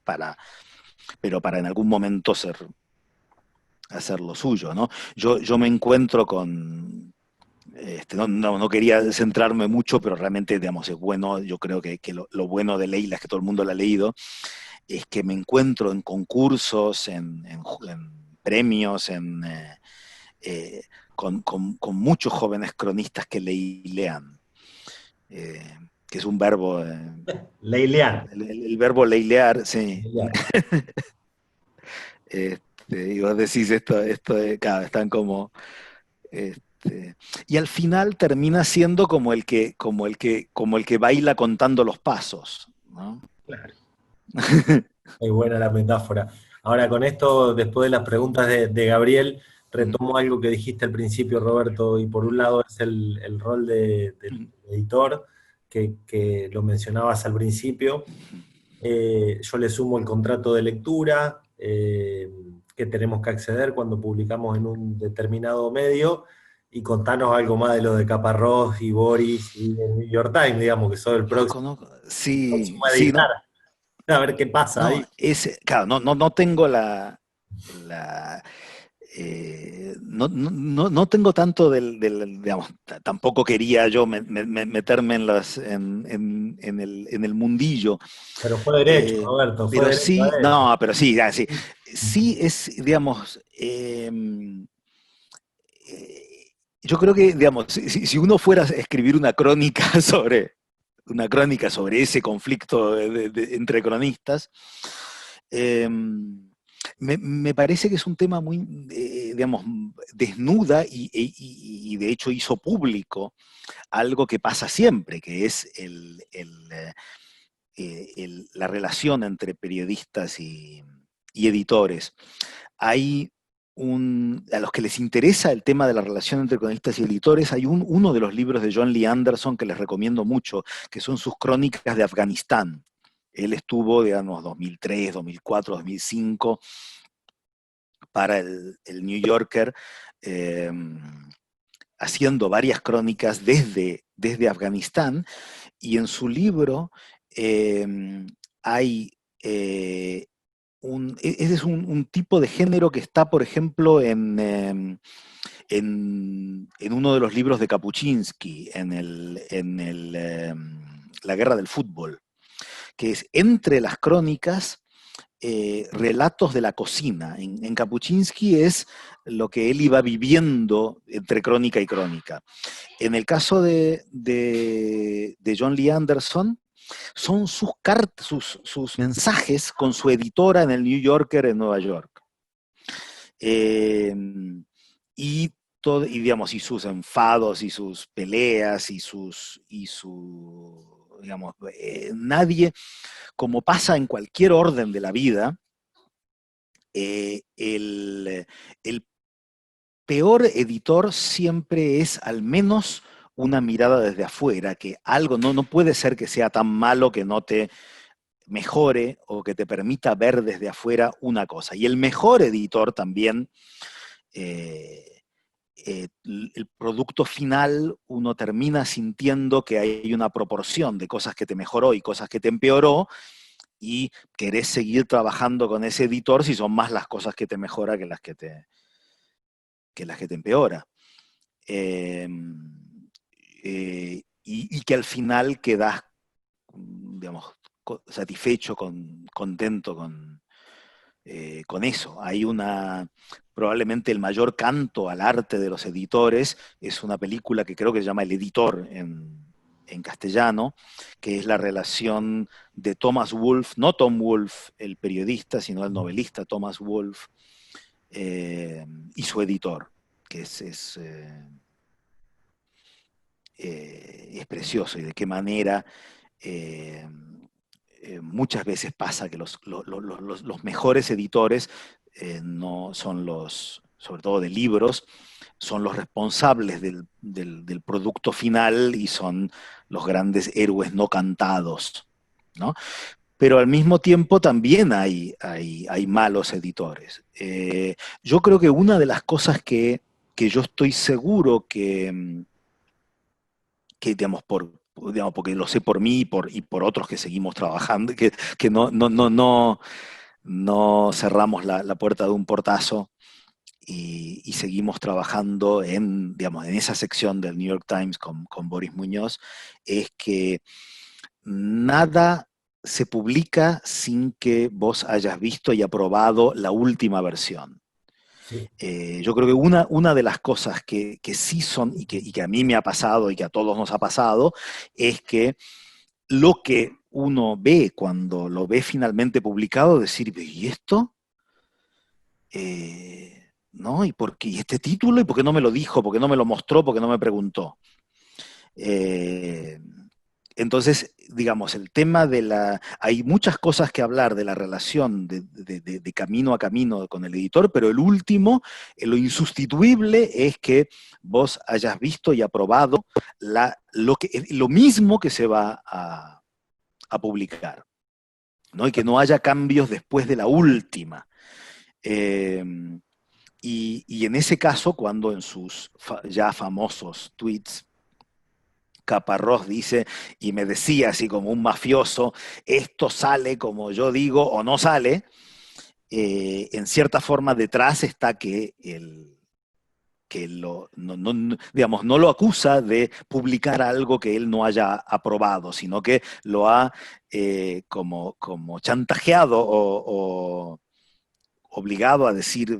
pero para en algún momento hacer lo suyo, ¿no? Yo me encuentro con... no quería centrarme mucho, pero realmente, digamos, es bueno, yo creo que lo bueno de Leila, es que todo el mundo la ha leído, es que me encuentro en concursos, en premios, con muchos jóvenes cronistas que leilean, que es un verbo... leilear. El verbo leilear, sí. Leilear. Y vos decís esto claro, están como... y al final termina siendo como el que baila contando los pasos, ¿no? Claro. Muy buena la metáfora. Ahora, con esto, después de las preguntas de Gabriel, retomo algo que dijiste al principio, Roberto, y por un lado es el rol del editor, que lo mencionabas al principio. Yo le sumo el contrato de lectura, que tenemos que acceder cuando publicamos en un determinado medio, y contanos algo más de lo de Caparrós y Boris y el New York Times, digamos, que son el próximo sí, a editar. ¿No? A ver qué pasa ahí. Claro, no tengo no tengo tanto digamos, tampoco quería yo meterme en el mundillo. Pero fue derecho, Roberto, fue Pero derecho a sí, eso. no, pero sí, sí, sí es, digamos, yo creo que, digamos, si uno fuera a escribir una crónica sobre ese conflicto entre cronistas, me parece que es un tema muy, digamos, desnuda y de hecho hizo público algo que pasa siempre, que es la relación entre periodistas y editores. Hay a los que les interesa el tema de la relación entre cronistas y editores, hay uno de los libros de John Lee Anderson que les recomiendo mucho, que son sus crónicas de Afganistán. Él estuvo, digamos, 2003, 2004, 2005 para el New Yorker, haciendo varias crónicas desde Afganistán, y en su libro hay ese es un tipo de género que está, por ejemplo, en uno de los libros de Kapuscinski, La guerra del fútbol, que es entre las crónicas, relatos de la cocina. En Kapuscinski es lo que él iba viviendo entre crónica y crónica. En el caso de John Lee Anderson, son sus cartas, sus mensajes con su editora en el New Yorker en Nueva York. Digamos, y sus enfados y sus peleas digamos, nadie, como pasa en cualquier orden de la vida, el peor editor siempre es al menos una mirada desde afuera, que algo no puede ser que sea tan malo que no te mejore o que te permita ver desde afuera una cosa. Y el mejor editor también, el producto final, uno termina sintiendo que hay una proporción de cosas que te mejoró y cosas que te empeoró, y querés seguir trabajando con ese editor si son más las cosas que te mejora que las que te empeora. Y que al final quedás, digamos, satisfecho, contento con eso. Hay probablemente el mayor canto al arte de los editores es una película que creo que se llama El Editor en castellano, que es la relación de Thomas Wolfe, no Tom Wolfe, el periodista, sino el novelista Thomas Wolfe, y su editor, que es precioso, y de qué manera muchas veces pasa que los mejores editores no son sobre todo de libros, son los responsables del producto final y son los grandes héroes no cantados, ¿no? Pero al mismo tiempo también hay malos editores. Yo creo que una de las cosas que yo estoy seguro que digamos, porque lo sé por mí y por otros que seguimos trabajando, que no cerramos la puerta de un portazo y seguimos trabajando digamos, en esa sección del New York Times con Boris Muñoz, es que nada se publica sin que vos hayas visto y aprobado la última versión. Sí. Yo creo que una de las cosas que sí son, y que a mí me ha pasado y que a todos nos ha pasado, es que lo que uno ve cuando lo ve finalmente publicado, decir, ¿y esto? ¿No? ¿Y este título? ¿Y por qué no me lo dijo? ¿Por qué no me lo mostró? ¿Por qué no me preguntó? Entonces, digamos, el tema hay muchas cosas que hablar de la relación de camino a camino con el editor, pero el último, lo insustituible es que vos hayas visto y aprobado lo mismo que se va a publicar, ¿no? Y que no haya cambios después de la última. Y en ese caso, cuando en sus ya famosos tweets Caparrós dice, y me decía así como un mafioso, esto sale como yo digo o no sale, en cierta forma detrás está que digamos, no lo acusa de publicar algo que él no haya aprobado, sino que lo ha como chantajeado o obligado a decir,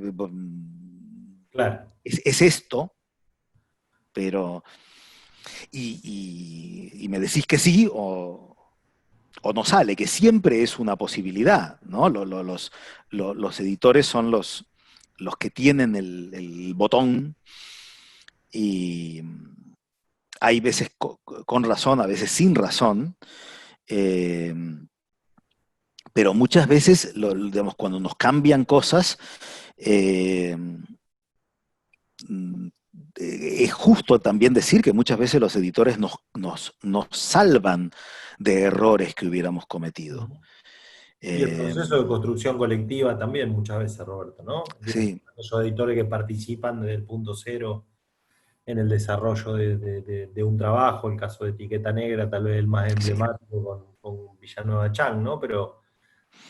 Claro. es esto, pero... Y me decís que sí o no sale, que siempre es una posibilidad, ¿no? Los editores son los que tienen el botón y hay veces con razón, a veces sin razón, eh, pero muchas veces, digamos, cuando nos cambian cosas, eh, es justo también decir que muchas veces los editores nos salvan de errores que hubiéramos cometido. Y el proceso de construcción colectiva también muchas veces, Roberto, ¿no? Sí. Esos editores que participan desde el punto cero en el desarrollo de un trabajo, el caso de Etiqueta Negra, tal vez el más emblemático con Villanueva Chang, ¿no? Pero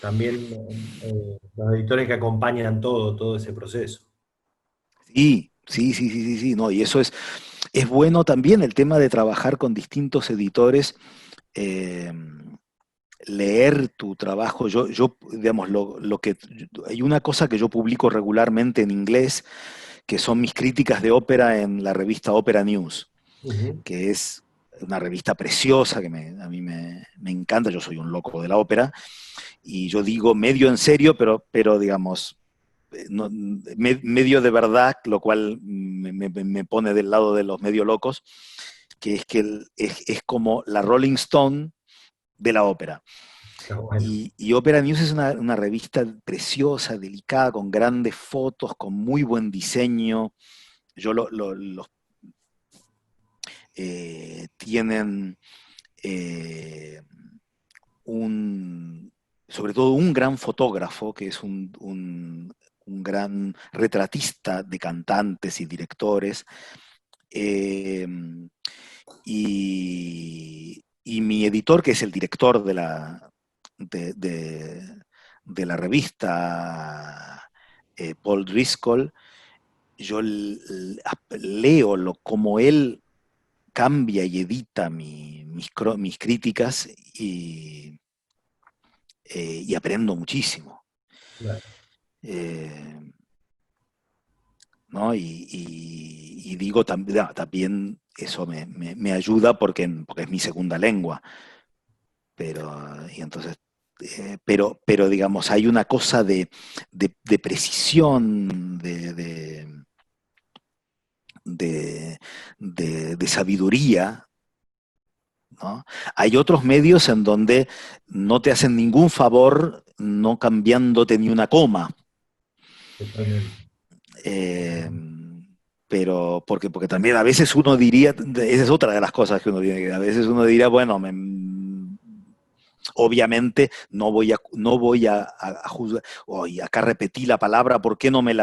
también los editores que acompañan todo ese proceso. Sí, no, y eso es bueno también el tema de trabajar con distintos editores, leer tu trabajo. Yo digamos, hay una cosa que yo publico regularmente en inglés, que son mis críticas de ópera en la revista Opera News, que es una revista preciosa que a mí me encanta. Yo soy un loco de la ópera, y yo digo medio en serio, pero digamos, medio de verdad, lo cual me pone del lado de los medio locos, que es que es como la Rolling Stone de la ópera. Bueno. Y Opera News es una revista preciosa, delicada, con grandes fotos, con muy buen diseño. Tienen sobre todo un gran fotógrafo, que es un gran retratista de cantantes y directores, y mi editor, que es el director de la revista, Paul Driscoll, yo leo como él cambia y edita mis críticas y aprendo muchísimo. Claro. ¿No? Y digo, también eso me ayuda porque es mi segunda lengua. Pero digamos, hay una cosa de precisión, de sabiduría, ¿no? Hay otros medios en donde no te hacen ningún favor no cambiándote ni una coma. Totalmente. Pero porque también a veces uno diría, esa es otra de las cosas que uno tiene que, a veces uno diría, bueno, obviamente no voy a juzgar, y acá repetí la palabra, ¿por qué no me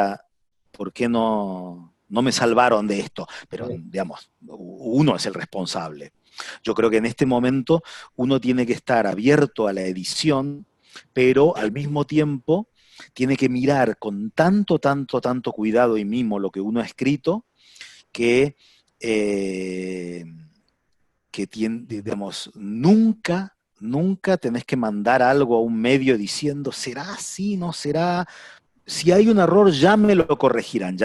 salvaron de esto? Pero, digamos, uno es el responsable. Yo creo que en este momento uno tiene que estar abierto a la edición, pero al mismo tiempo tiene que mirar con tanto cuidado y mimo lo que uno ha escrito, que digamos, nunca tenés que mandar algo a un medio diciendo, ¿será así? ¿No será? Si hay un error, ya me lo corregirán,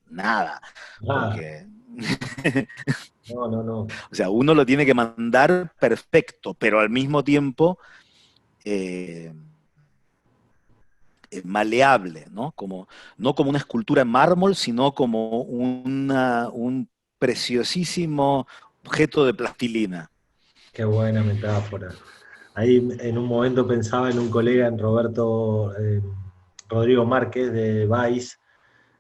nada. Porque... No. O sea, uno lo tiene que mandar perfecto, pero al mismo tiempo maleable, ¿no? No como una escultura en mármol, sino como un preciosísimo objeto de plastilina. Qué buena metáfora. Ahí en un momento pensaba en un colega, en Rodrigo Márquez de Vice,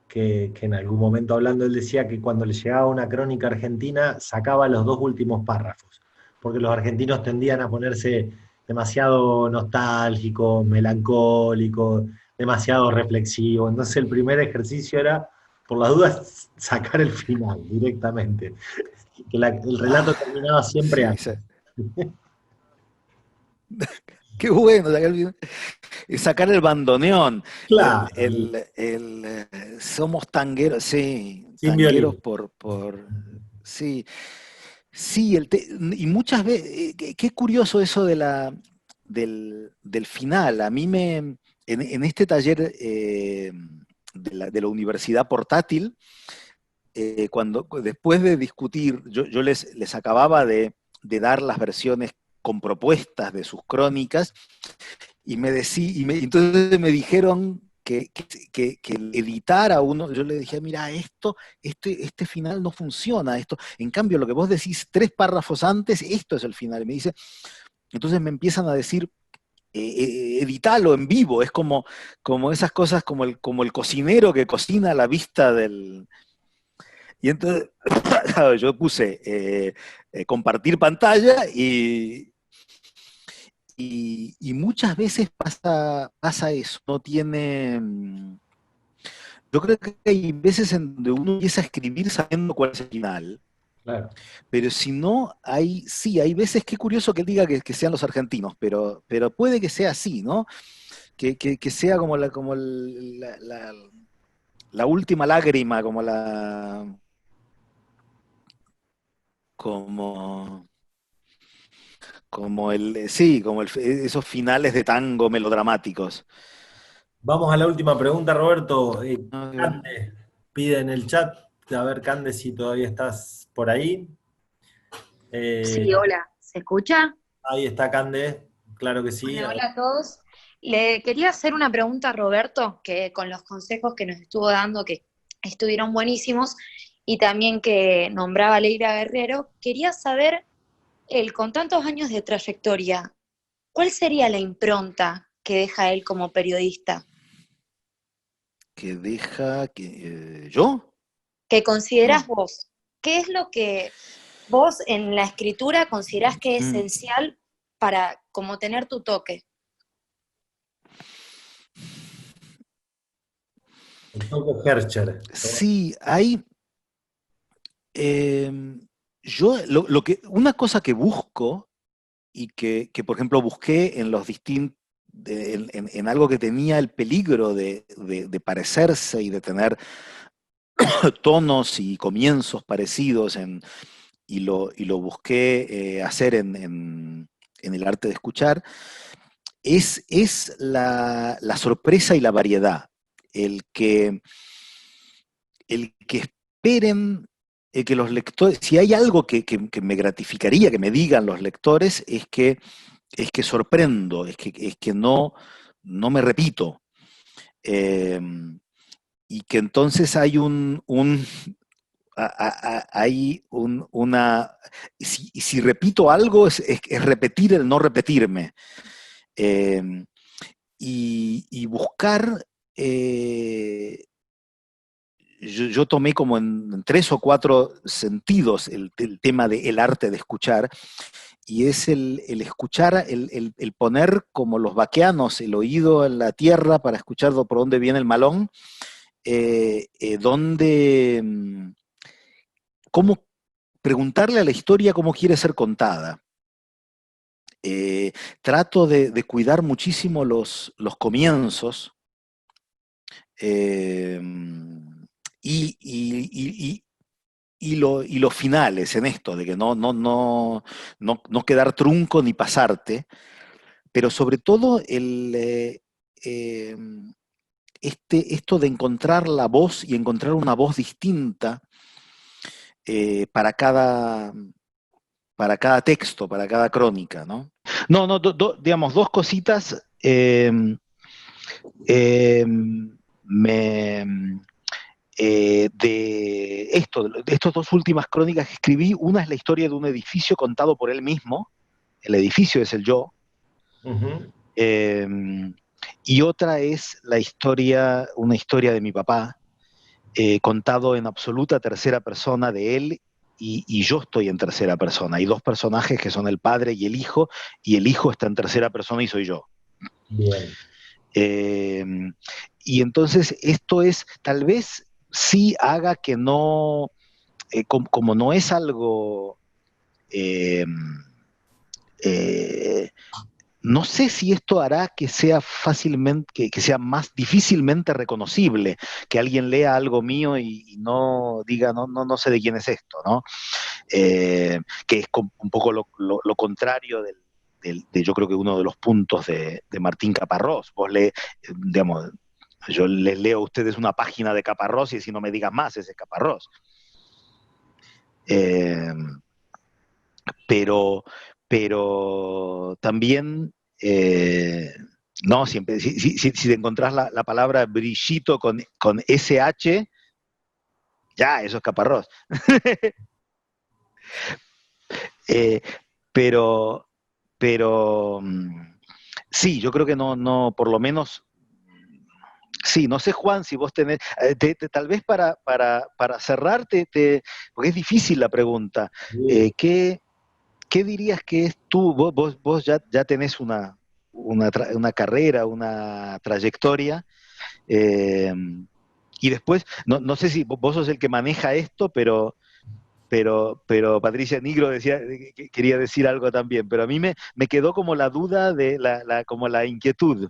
que en algún momento hablando él decía que cuando le llegaba una crónica argentina sacaba los dos últimos párrafos, porque los argentinos tendían a ponerse demasiado nostálgicos, melancólicos, demasiado reflexivos. Entonces el primer ejercicio era, por las dudas, sacar el final directamente. Que el relato terminaba siempre sí, antes. Qué bueno, sacar el bandoneón. Claro, Somos tangueros, sí, sin tangueros violín. sí, sí, y muchas veces, qué curioso eso del final. A mí en este taller de la universidad portátil, después de discutir, yo les acababa de dar las versiones con propuestas de sus crónicas, entonces me dijeron que editar a uno, yo le dije, mira, este final no funciona, en cambio lo que vos decís 3 párrafos antes, esto es el final. Y me dice, entonces me empiezan a decir, editalo en vivo, es como esas cosas, como el cocinero que cocina a la vista del... Y entonces, claro, yo puse compartir pantalla y muchas veces pasa eso, no tiene... Yo creo que hay veces en donde uno empieza a escribir sabiendo cuál es el final, Claro. pero si no, sí, hay veces, qué curioso que diga que sean los argentinos, pero puede que sea así, ¿no? Que sea como la última lágrima, como, sí, esos finales de tango melodramáticos. Vamos a la última pregunta, Roberto. ¿No? Cande pide en el chat, a ver, Cande, si todavía estás por ahí. Sí, hola, ¿se escucha? Ahí está Cande, claro que sí. Bueno, hola a todos. Le quería hacer una pregunta a Roberto, que con los consejos que nos estuvo dando, que estuvieron buenísimos, y también que nombraba a Leira Guerrero, quería saber, él con tantos años de trayectoria, ¿cuál sería la impronta que deja él como periodista? Que deja que... ¿Yo? ¿Qué considerás No. vos? ¿Qué es lo que vos en la escritura considerás que es esencial para como tener tu toque? El toque Hercher. Sí, hay... una cosa que busco y que, por ejemplo, busqué en los distintos, en algo que tenía el peligro de parecerse y de tener tonos y comienzos parecidos, y lo busqué hacer en el arte de escuchar, es la sorpresa y la variedad. El que, el que esperen que los lectores, si hay algo que me gratificaría que me digan los lectores, es que sorprendo, es que no me repito. Y que entonces hay una... Si repito algo, es repetir el no repetirme. Y buscar... yo tomé como en 3 o 4 sentidos el tema del arte de escuchar, y es el escuchar, el poner como los vaqueanos el oído en la tierra para escuchar por dónde viene el malón, cómo preguntarle a la historia cómo quiere ser contada. Trato de cuidar muchísimo los comienzos, y los finales en esto, de que no quedar trunco ni pasarte, pero sobre todo esto de encontrar la voz y encontrar una voz distinta para cada texto, para cada crónica, ¿no? No, digamos, 2 cositas. De estas 2 últimas crónicas que escribí, una es la historia de un edificio contado por él mismo, el edificio es el yo, y otra es una historia de mi papá, contado en absoluta tercera persona de él, y yo estoy en tercera persona. Hay 2 personajes que son el padre y el hijo está en tercera persona y soy yo. Bien. Y entonces esto tal vez sí haga que no, como no es algo, no sé si esto hará que sea fácilmente, que sea más difícilmente reconocible, que alguien lea algo mío y no diga, no sé de quién es esto, ¿no? Que es un poco lo contrario de yo creo que uno de los puntos de Martín Caparrós. Vos digamos, yo les leo a ustedes una página de Caparrós y si no me digas más, ese es Caparrós. Pero también, no, siempre, si te encontrás la palabra brillito con SH, ya, eso es Caparrós. Pero sí, yo creo que no, por lo menos, sí, no sé, Juan, si vos tenés, tal vez para cerrarte, porque es difícil la pregunta, ¿qué dirías que es tú? Vos ya tenés una carrera, una trayectoria, y después, no sé si vos sos el que maneja esto, pero Patricia Nigro decía que quería decir algo también, pero a mí me quedó como la duda, como la inquietud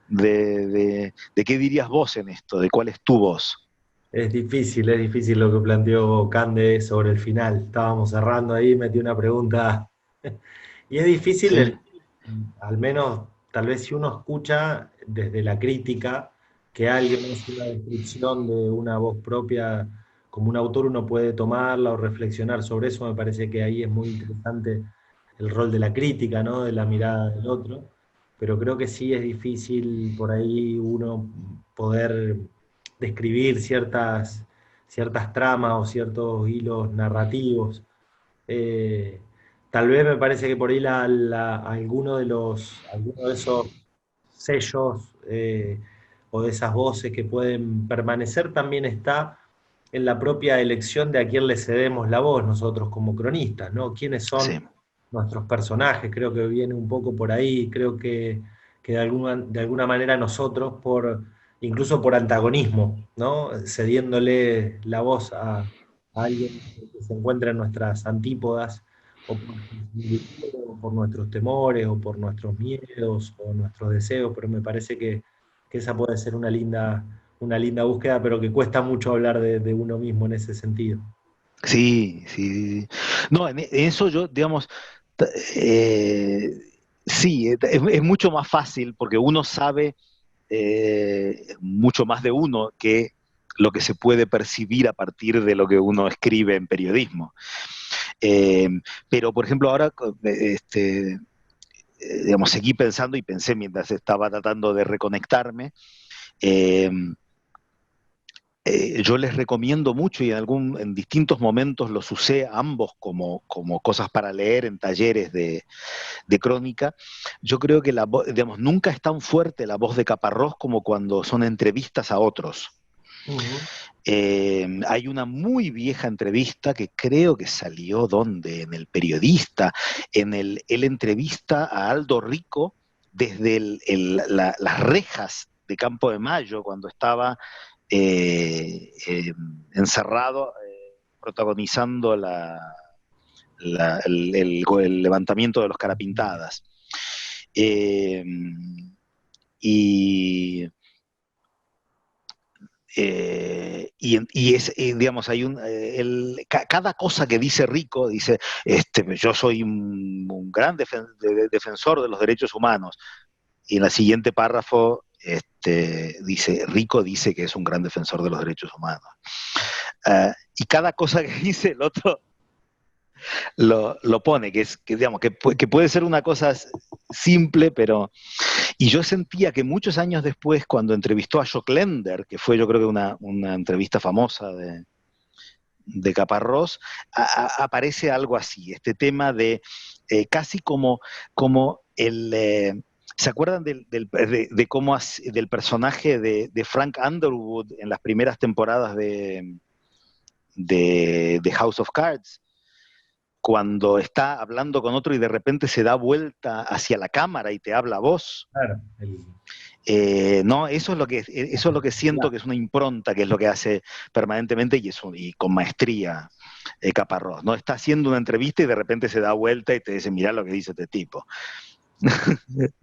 de qué dirías vos en esto, de cuál es tu voz. Es difícil lo que planteó Cande sobre el final. Estábamos cerrando ahí, metí una pregunta. Y es difícil, Sí. al menos, tal vez si uno escucha desde la crítica, que alguien hace una descripción de una voz propia, como un autor uno puede tomarla o reflexionar sobre eso. Me parece que ahí es muy interesante el rol de la crítica, ¿no? De la mirada del otro. Pero creo que sí es difícil por ahí uno poder describir ciertas tramas o ciertos hilos narrativos. Eh, Tal vez me parece que por ahí alguno de esos sellos o de esas voces que pueden permanecer también está en la propia elección de a quién le cedemos la voz nosotros como cronistas, ¿no? ¿Quiénes Sí. son nuestros personajes? Creo que viene un poco por ahí, creo que de alguna manera nosotros, incluso por antagonismo, ¿no? Cediéndole la voz a alguien que se encuentra en nuestras antípodas, o por nuestros temores, o por nuestros miedos, o nuestros deseos, pero me parece que esa puede ser una linda búsqueda, pero que cuesta mucho hablar de uno mismo en ese sentido. Sí, sí. No, en eso yo, digamos, sí, es mucho más fácil porque uno sabe mucho más de uno que lo que se puede percibir a partir de lo que uno escribe en periodismo. Eh, pero, por ejemplo, ahora, digamos, seguí pensando y pensé mientras estaba tratando de reconectarme. Eh, yo les recomiendo mucho y en distintos momentos los usé ambos como cosas para leer en talleres de crónica. Yo creo que digamos, nunca es tan fuerte la voz de Caparrós como cuando son entrevistas a otros. Uh-huh. Hay una muy vieja entrevista que creo que salió ¿dónde? En El Periodista. Él entrevista a Aldo Rico desde las rejas de Campo de Mayo, cuando estaba encerrado, protagonizando el levantamiento de los Carapintadas. Y digamos, cada cosa que dice Rico, dice, yo soy un gran defensor de los derechos humanos. Y en el siguiente párrafo dice, Rico dice que es un gran defensor de los derechos humanos. Y cada cosa que dice el otro lo pone, digamos, que puede ser una cosa simple, pero... Y yo sentía que muchos años después, cuando entrevistó a Jock Lender, que fue yo creo que una entrevista famosa de Caparrós, aparece algo así, este tema de casi como el... ¿Se acuerdan de cómo del personaje de Frank Underwood en las primeras temporadas de House of Cards? Cuando está hablando con otro y de repente se da vuelta hacia la cámara y te habla a vos. Claro. No, eso es lo que siento que es una impronta, que es lo que hace permanentemente y con maestría Caparrós. ¿No? Está haciendo una entrevista y de repente se da vuelta y te dice, mirá lo que dice este tipo.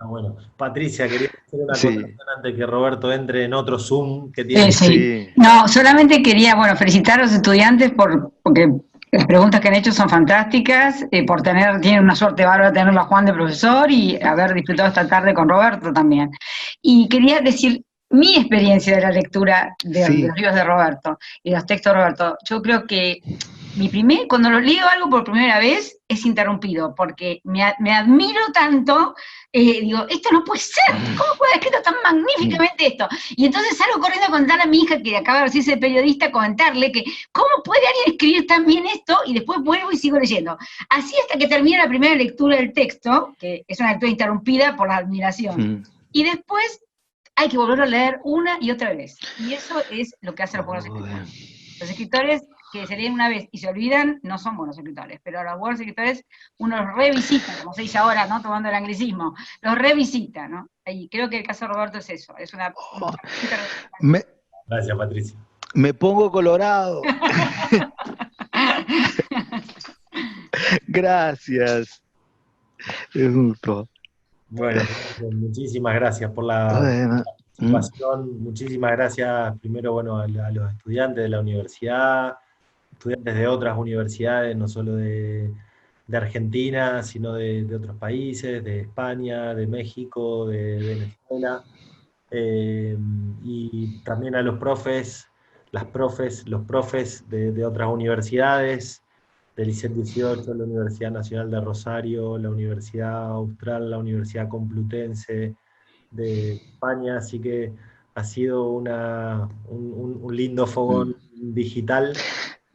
Bueno, Patricia, quería hacer una Sí. acotación antes que Roberto entre en otro Zoom que tiene. Sí. No, solamente quería, bueno, felicitar a los estudiantes porque las preguntas que han hecho son fantásticas, tienen una suerte bárbara tenerlo a Juan de profesor y haber disfrutado esta tarde con Roberto también. Y quería decir mi experiencia de la lectura de Sí. los libros de Roberto y los textos de Roberto. Yo creo que cuando lo leo algo por primera vez, es interrumpido, porque me admiro tanto, digo, esto no puede ser, ¿cómo puede haber escrito tan magníficamente esto? Y entonces salgo corriendo a contar a mi hija, que acaba de recibirse de periodista, comentarle que, ¿cómo puede alguien escribir tan bien esto? Y después vuelvo y sigo leyendo. Así hasta que termina la primera lectura del texto, que es una lectura interrumpida por la admiración. Y después hay que volverlo a leer una y otra vez. Y eso es lo que hacen los buenos escritores. Los escritores que se leen una vez y se olvidan no son buenos escritores, pero los buenos escritores uno los revisita, como se dice ahora, ¿no? Tomando el anglicismo, los revisita, ¿no? Y creo que el caso de Roberto es eso, es una... Gracias, Patricia. Me pongo colorado. Gracias. Bueno, muchísimas gracias por la participación. Muchísimas gracias primero, bueno, a los estudiantes de la universidad, estudiantes de otras universidades, no solo de Argentina, sino de otros países, de España, de México, de Venezuela, y también a los profes, los profes de otras universidades, del ICET 18, la Universidad Nacional de Rosario, la Universidad Austral, la Universidad Complutense de España, así que ha sido un lindo fogón digital.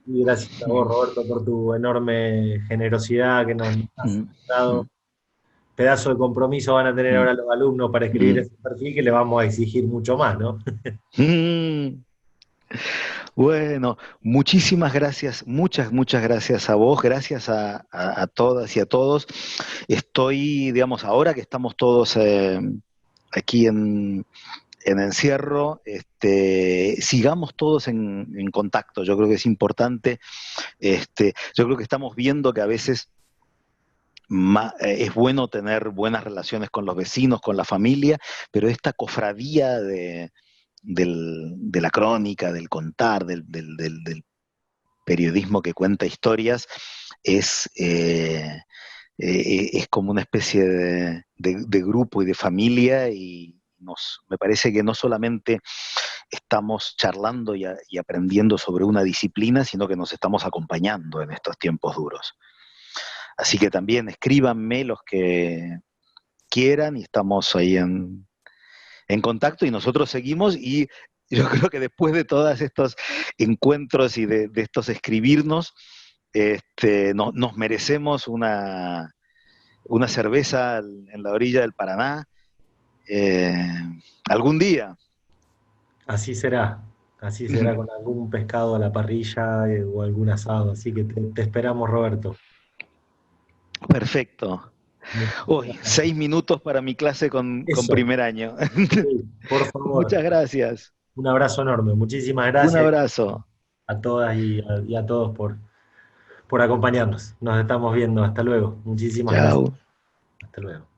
Y gracias a vos, Roberto, por tu enorme generosidad que nos has dado. Pedazo de compromiso van a tener ahora los alumnos para escribir ese perfil, que le vamos a exigir mucho más, ¿no? Bueno, muchísimas gracias, muchas gracias a vos, gracias a todas y a todos. Estoy, digamos, ahora que estamos todos aquí en encierro, sigamos todos en contacto. Yo creo que es importante. Yo creo que estamos viendo que a veces es bueno tener buenas relaciones con los vecinos, con la familia, pero esta cofradía de la crónica, del contar, del periodismo que cuenta historias, es como una especie de grupo y de familia, y me parece que no solamente estamos charlando y aprendiendo sobre una disciplina, sino que nos estamos acompañando en estos tiempos duros. Así que también escríbanme los que quieran y estamos ahí en contacto, y nosotros seguimos, y yo creo que después de todos estos encuentros y de estos escribirnos, nos merecemos una cerveza en la orilla del Paraná algún día. Así será con algún pescado a la parrilla o algún asado, así que te esperamos, Roberto. Perfecto. Hoy, 6 minutos para mi clase con primer año. Sí, por favor. Muchas gracias. Un abrazo enorme. Muchísimas gracias. Un abrazo. A todas y a todos por acompañarnos. Nos estamos viendo. Hasta luego. Muchísimas gracias. Hasta luego.